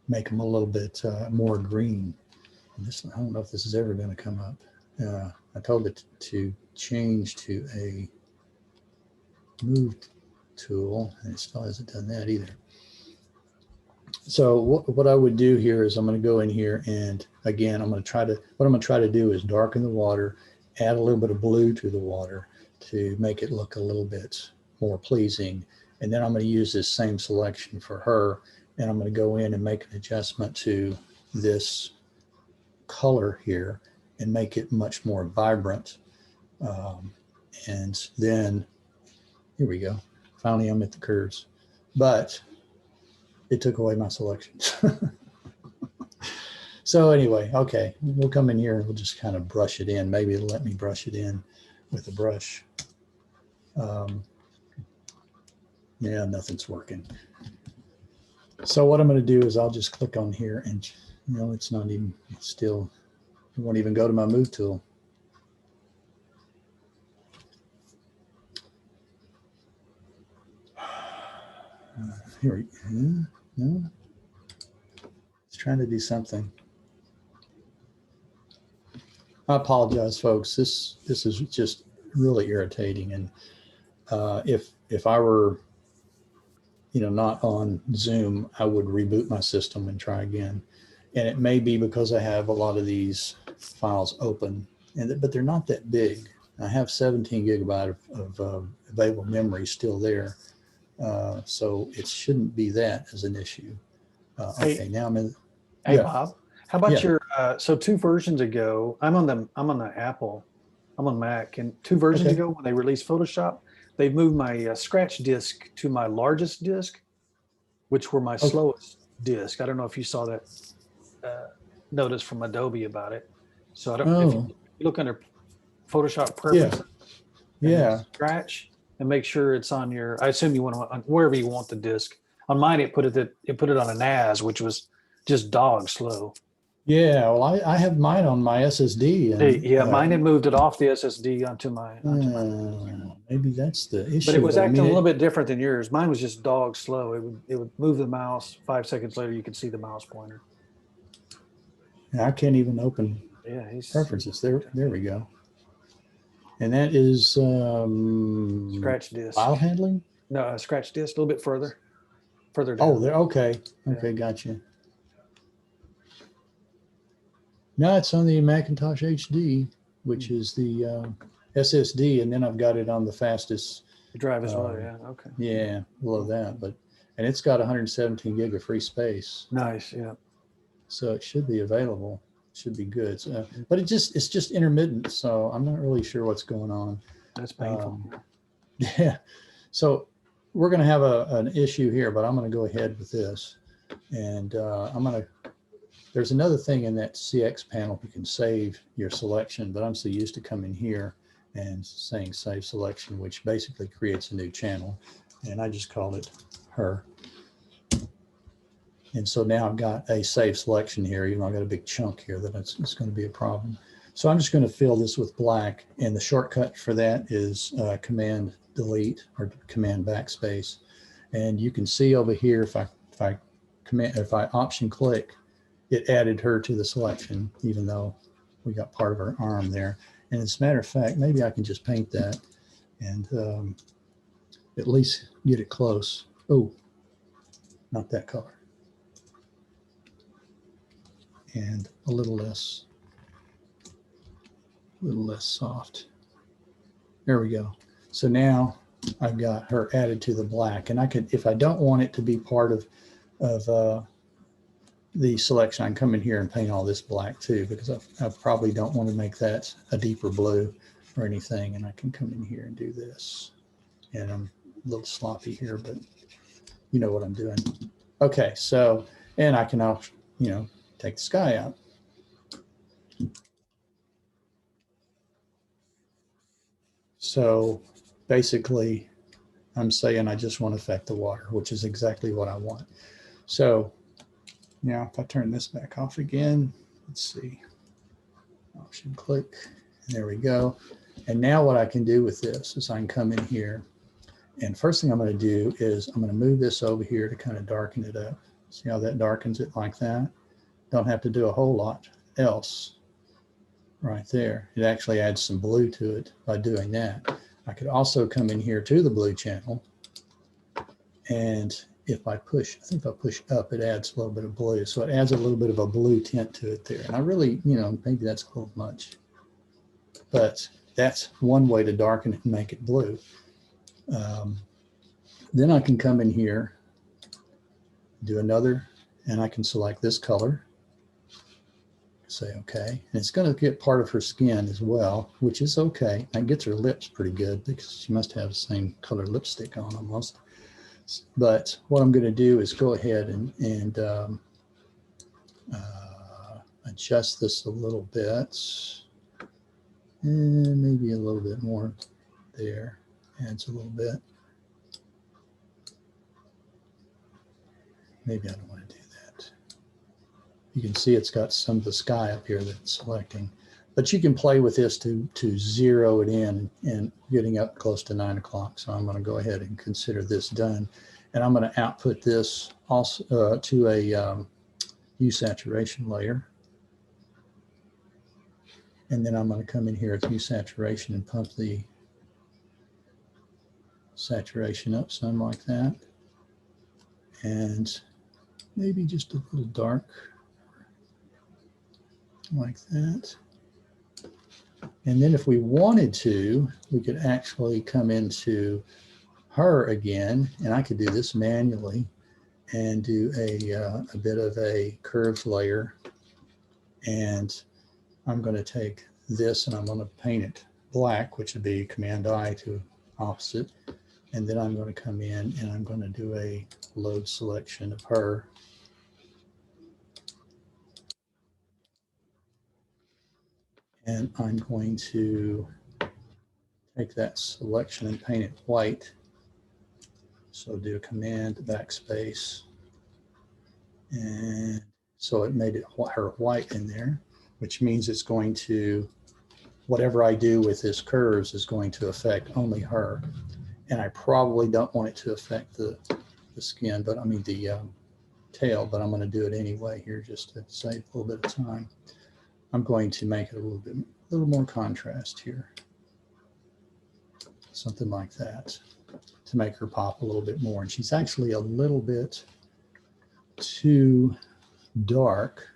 make them a little bit more green. And this, I don't know if this is ever going to come up. I told it to change to a move tool, and it still hasn't done that either. So what I would do here is I'm going to go in here, and again, what I'm going to try to do is darken the water, add a little bit of blue to the water to make it look a little bit more pleasing. And then I'm going to use this same selection for her, and I'm going to go in and make an adjustment to this color here and make it much more vibrant. And then here we go. Finally, I'm at the curves, but it took away my selection. So anyway, okay, we'll come in here and we'll just kind of brush it in. Maybe it'll let me brush it in with a brush. Yeah, nothing's working. So what I'm going to do is I'll just click on here, and you know, it's not even, it's still, it won't even go to my move tool. Here we go. No, it's trying to do something. I apologize, folks. This is just really irritating. And if I were not on Zoom, I would reboot my system and try again. And it may be because I have a lot of these files open, but they're not that big. I have 17 gigabyte of available memory still there. So it shouldn't be that as an issue. Okay, now I'm in. Hey, Yeah. Bob, how about Yeah. your, so 2 versions ago, I'm on the Apple, I'm on Mac, and 2 versions Okay. ago when they released Photoshop, they moved my scratch disk to my largest disk, which were my Okay. slowest disk. I don't know if you saw that notice from Adobe about it. So I don't, if Oh, you look under Photoshop yeah, preferences, and then yeah. scratch, and make sure it's on your, I assume you want to, on wherever you want the disk. On mine, it put it on a NAS, which was just dog slow. Yeah, well, I have mine on my SSD, and Yeah, mine had moved it off the SSD onto my. maybe that's the issue. But it was I acting mean, a little bit different than yours. Mine was just dog slow. It would move the mouse. 5 seconds later, you could see the mouse pointer. I can't even open Yeah, preferences. There we go. And that is scratch disk. file handling. No, scratch disk a little bit further down. Oh, there. Okay, Yeah. okay, gotcha. No, it's on the Macintosh HD, which is the SSD, and then I've got it on the fastest. The drive as well. Yeah. Okay. Yeah, below that, and it's got 117 gig of free space, Nice. Yeah. so it should be available. Should be good. So, but it's just intermittent, so I'm not really sure what's going on. That's painful. Yeah, so we're going to have an issue here, but I'm going to go ahead with this, and there's another thing in that CX panel. You can save your selection, but I'm so used to coming here and saying save selection, which basically creates a new channel, and I just called it her. And so now I've got a save selection here, even though I've got a big chunk here that it's going to be a problem. So I'm just going to fill this with black, and the shortcut for that is Command Delete or Command Backspace. And you can see over here, if I Option click, it added her to the selection, even though we got part of her arm there. And as a matter of fact, maybe I can just paint that and at least get it close. Oh, not that color. And a little less soft. There we go. So now I've got her added to the black, and I could, if I don't want it to be part of the selection, I can come in here and paint all this black too, because I probably don't want to make that a deeper blue or anything. And I can come in here and do this. And I'm a little sloppy here, but you know what I'm doing. Okay, so, and I can now, take the sky out. So basically, I'm saying I just want to affect the water, which is exactly what I want. So now if I turn this back off again, let's see, Option click, and there we go. And now what I can do with this is I can come in here, and first thing I'm going to do is I'm going to move this over here to kind of darken it up. See how that darkens it like that? Don't have to do a whole lot else right there. It actually adds some blue to it by doing that. I could also come in here to the blue channel, and if I push, I think if I push up, it adds a little bit of blue. So it adds a little bit of a blue tint to it there. And I really, maybe that's a little much, but that's one way to darken it and make it blue. Then I can come in here, do another, and I can select this color. Say okay, and it's going to get part of her skin as well, which is okay. That gets her lips pretty good because she must have the same color lipstick on almost. But what I'm going to do is go ahead and adjust this a little bit, and maybe a little bit more there. Adds a little bit. Maybe I don't want to do that. You can see it's got some of the sky up here that it's selecting, but you can play with this to zero it in and getting up close to 9 o'clock. So I'm going to go ahead and consider this done. And I'm going to output this also to a Hue Saturation layer. And then I'm going to come in here at Hue Saturation and pump the saturation up some like that. and maybe just a little dark like that. And then if we wanted to, we could actually come into her again, and I could do this manually and do a bit of a curved layer. And I'm going to take this and I'm going to paint it black, which would be Command I to opposite. And then I'm going to come in and I'm going to do a load selection of her. And I'm going to take that selection and paint it white. So do a Command backspace. And so it made it her white in there, which means it's going to, whatever I do with this curves is going to affect only her. And I probably don't want it to affect the skin, but I mean the tail, but I'm going to do it anyway here just to save a little bit of time. I'm going to make it a little more contrast here. Something like that to make her pop a little bit more. And she's actually a little bit too dark.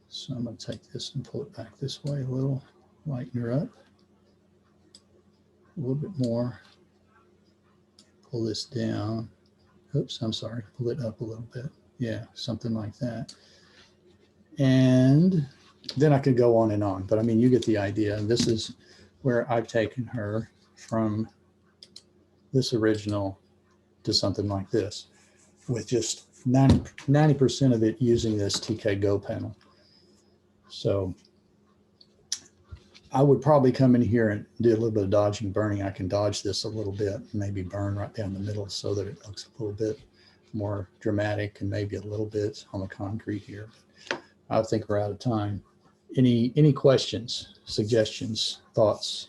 So I'm going to take this and pull it back this way a little, lighten her up a little bit more. Pull this down. Oops, I'm sorry. Pull it up a little bit. Yeah, something like that. And then I could go on and on, but I mean, you get the idea. And this is where I've taken her from this original to something like this with just 90% of it using this TK Go panel. So I would probably come in here and do a little bit of dodging, burning. I can dodge this a little bit, maybe burn right down the middle so that it looks a little bit more dramatic and maybe a little bit on the concrete here. I think we're out of time. Any questions, suggestions, thoughts?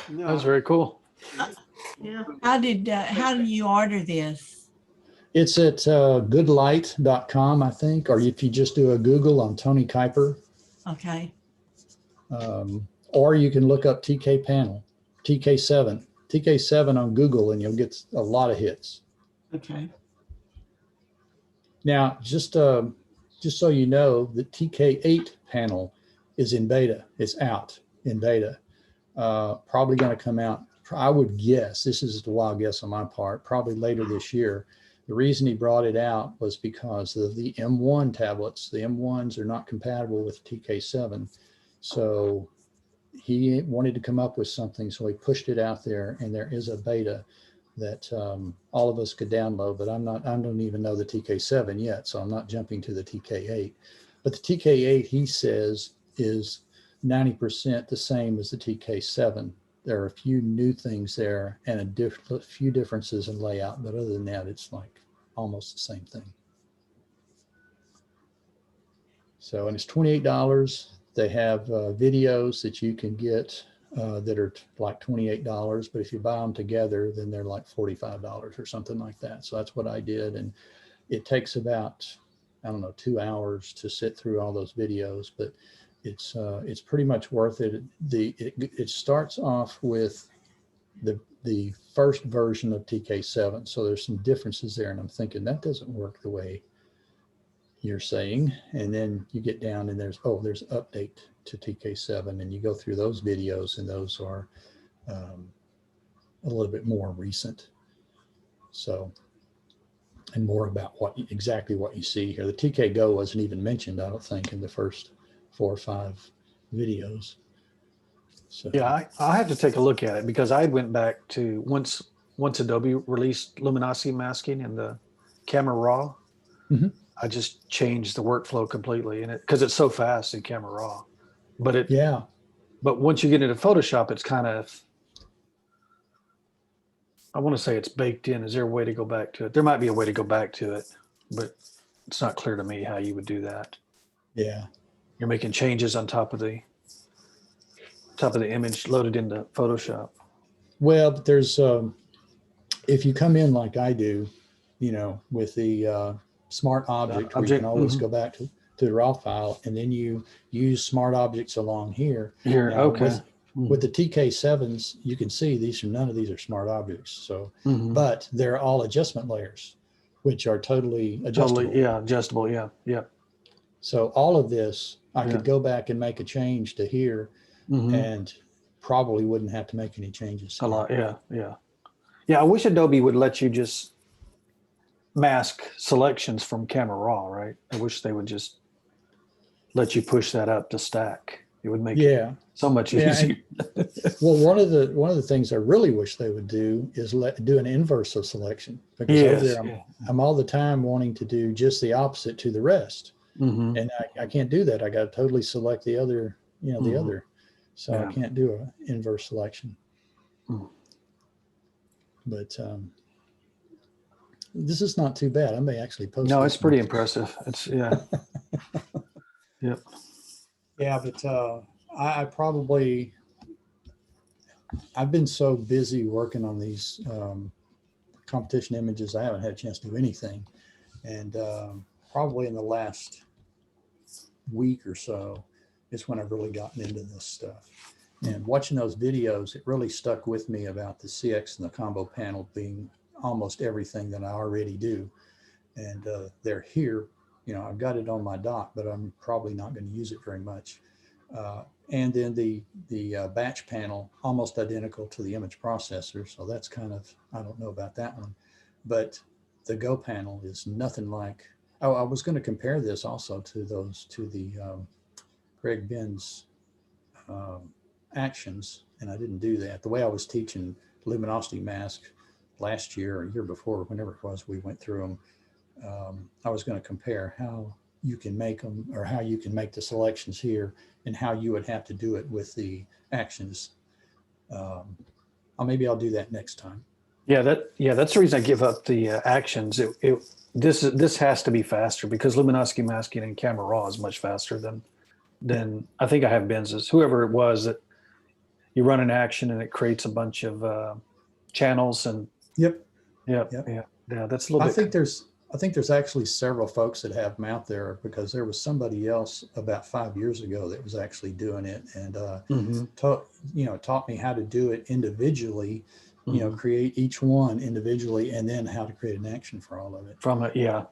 No, That's very cool. Yeah. How did you order this? It's at goodlight.com, I think, or if you just do a Google on Tony Kuyper, Okay. or you can look up TK panel, TK7 on Google, and you'll get a lot of hits. Okay. Now, just so you know, the Tk8 panel is in beta. It's out in beta. Probably going to come out, I would guess, this is a wild guess on my part, probably later this year. The reason he brought it out was because of the M1 tablets. The M1s are not compatible with TK7. So he wanted to come up with something, so he pushed it out there, and there is a beta that all of us could download, but I don't even know the TK7 yet, so I'm not jumping to the TK8. But the TK8, he says, is 90% the same as the TK7. There are a few new things there and a few differences in layout, but other than that, it's like almost the same thing. So, and it's $28. They have videos that you can get that are like $28, but if you buy them together, then they're like $45 or something like that. So that's what I did. And it takes about, I don't know, 2 hours to sit through all those videos, but it's pretty much worth it. It starts off with the first version of TK7. So there's some differences there. And I'm thinking that doesn't work the way you're saying. And then you get down and there's update to TK7, and you go through those videos, and those are a little bit more recent. So, and more about exactly what you see here. The TK Go wasn't even mentioned, I don't think, in the first 4 or 5 videos. So Yeah, I have to take a look at it, because I went back to once Adobe released luminosity masking and the Camera Raw. Mm-hmm. I just changed the workflow completely, and because it's so fast in Camera Raw. But but once you get into Photoshop, it's kind of, I want to say it's baked in. Is there a way to go back to it? There might be a way to go back to it, but it's not clear to me how you would do that. yeah. You're making changes on top of the image loaded into Photoshop. Well, but there's if you come in like I do, with the smart object, where you can always go back to the raw file, and then you use smart objects along here. Here, Now, okay. With the TK7s, you can see none of these are smart objects. So, Mhm. but they're all adjustment layers, which are totally adjustable. Totally, yeah, adjustable, yeah, yeah. So all of this, I Yeah. could go back and make a change to here Mhm. and probably wouldn't have to make any changes. A here. lot, yeah, yeah. Yeah, I wish Adobe would let you just mask selections from Camera Raw, right? I wish they would just let you push that up to stack. It would make it Yeah. so much Yeah, easier. Well, one of the things I really wish they would do is do an inverse of selection, because over there yeah. I'm all the time wanting to do just the opposite to the rest, Mhm. and I can't do that. I got to totally select the other, the Mhm. other, so I Yeah. can't do an inverse selection. Mm. But this is not too bad. I may actually post. No, this it's pretty one. impressive. It's yeah. Yep. Yeah, but I probably, I've been so busy working on these competition images, I haven't had a chance to do anything. And probably in the last week or so is when I've really gotten into this stuff. And watching those videos, it really stuck with me about the CX and the combo panel being almost everything that I already do. And they're here, I've got it on my dock, but I'm probably not going to use it very much. And then the batch panel, almost identical to the image processor. So that's kind of, I don't know about that one, but the Go panel is nothing like, oh, I was going to compare this also to the Greg Ben's actions, and I didn't do that. The way I was teaching Luminosity Mask last year or year before, whenever it was, we went through them. I was going to compare how you can make them, or how you can make the selections here, and how you would have to do it with the actions. Maybe I'll do that next time. Yeah, that's the reason I give up the actions. This has to be faster, because luminosity masking in Camera Raw is much faster than I think I have Benz's. Whoever it was, that you run an action and it creates a bunch of channels and Yep. yeah. That's a little bit. I think there's actually several folks that have them out there, because there was somebody else about 5 years ago that was actually doing it, and taught me how to do it individually. Create each one individually, and then how to create an action for all of it. From it, yeah.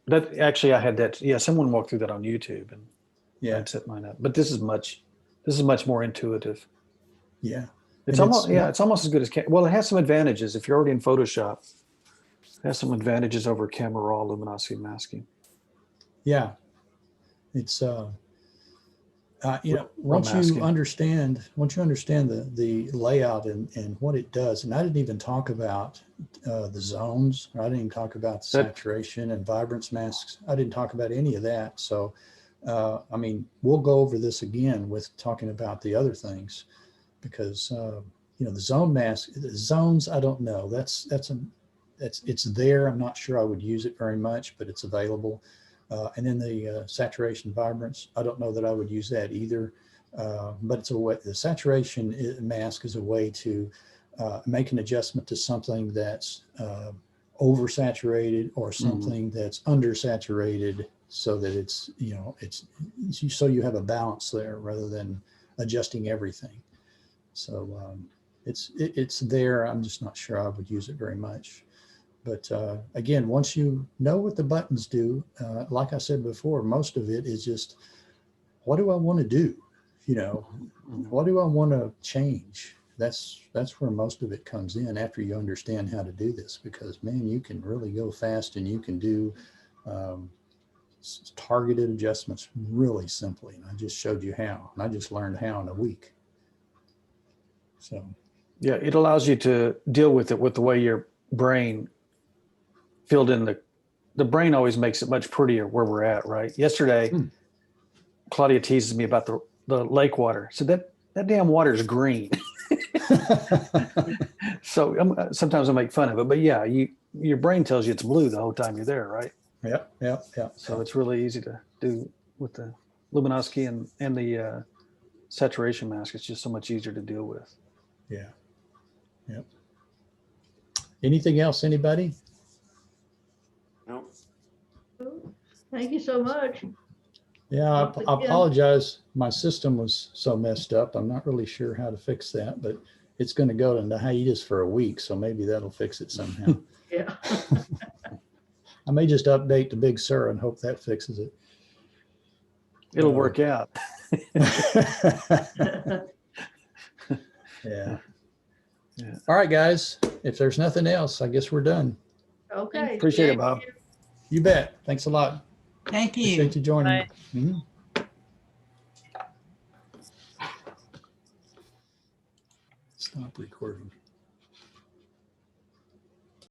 That actually, I had that. Yeah, someone walked through that on YouTube, and Yeah, I'd set mine up. But this is much more intuitive. yeah. It's And almost it's almost as good as well. It has some advantages if you're already in Photoshop. It has some advantages over Camera Raw luminosity masking. Yeah, it's once masking. you understand the layout and what it does, and I didn't even talk about the zones. I didn't even talk about saturation and vibrance masks. I didn't talk about any of that. So, we'll go over this again with talking about the other things, because the zone mask, the zones, I don't know. It's there. I'm not sure I would use it very much, but it's available. And then the saturation vibrance, I don't know that I would use that either. But it's a way. The saturation mask is a way to make an adjustment to something that's oversaturated, or something that's undersaturated, so that it's so you have a balance there rather than adjusting everything. So it's there. I'm just not sure I would use it very much. But again, once you know what the buttons do, like I said before, most of it is just, what do I want to do? What do I want to change? That's where most of it comes in, after you understand how to do this, because man, you can really go fast, and you can do targeted adjustments really simply. And I just showed you how, and I just learned how in a week. So yeah, it allows you to deal with it with the way your brain filled in the brain always makes it much prettier where we're at, right? Yesterday, Claudia teases me about the lake water. So that damn water is green. So sometimes I make fun of it, but yeah, your brain tells you it's blue the whole time you're there, right? Yep. So it's really easy to do with the luminosity and the saturation mask. It's just so much easier to deal with. Yeah. Yep. Anything else, anybody? No. Thank you so much. Yeah, Once I again- apologize. My system was so messed up. I'm not really sure how to fix that, but it's going to go into hiatus for a week. So maybe that'll fix it somehow. Yeah. I may just update to Big Sur and hope that fixes it. It'll work out. Yeah. Yeah. All right, guys. If there's nothing else, I guess we're done. Okay. Appreciate it, thank Bob. you. You bet. Thanks a lot. Thank you. Appreciate you joining. Bye. Mhm. Stop recording.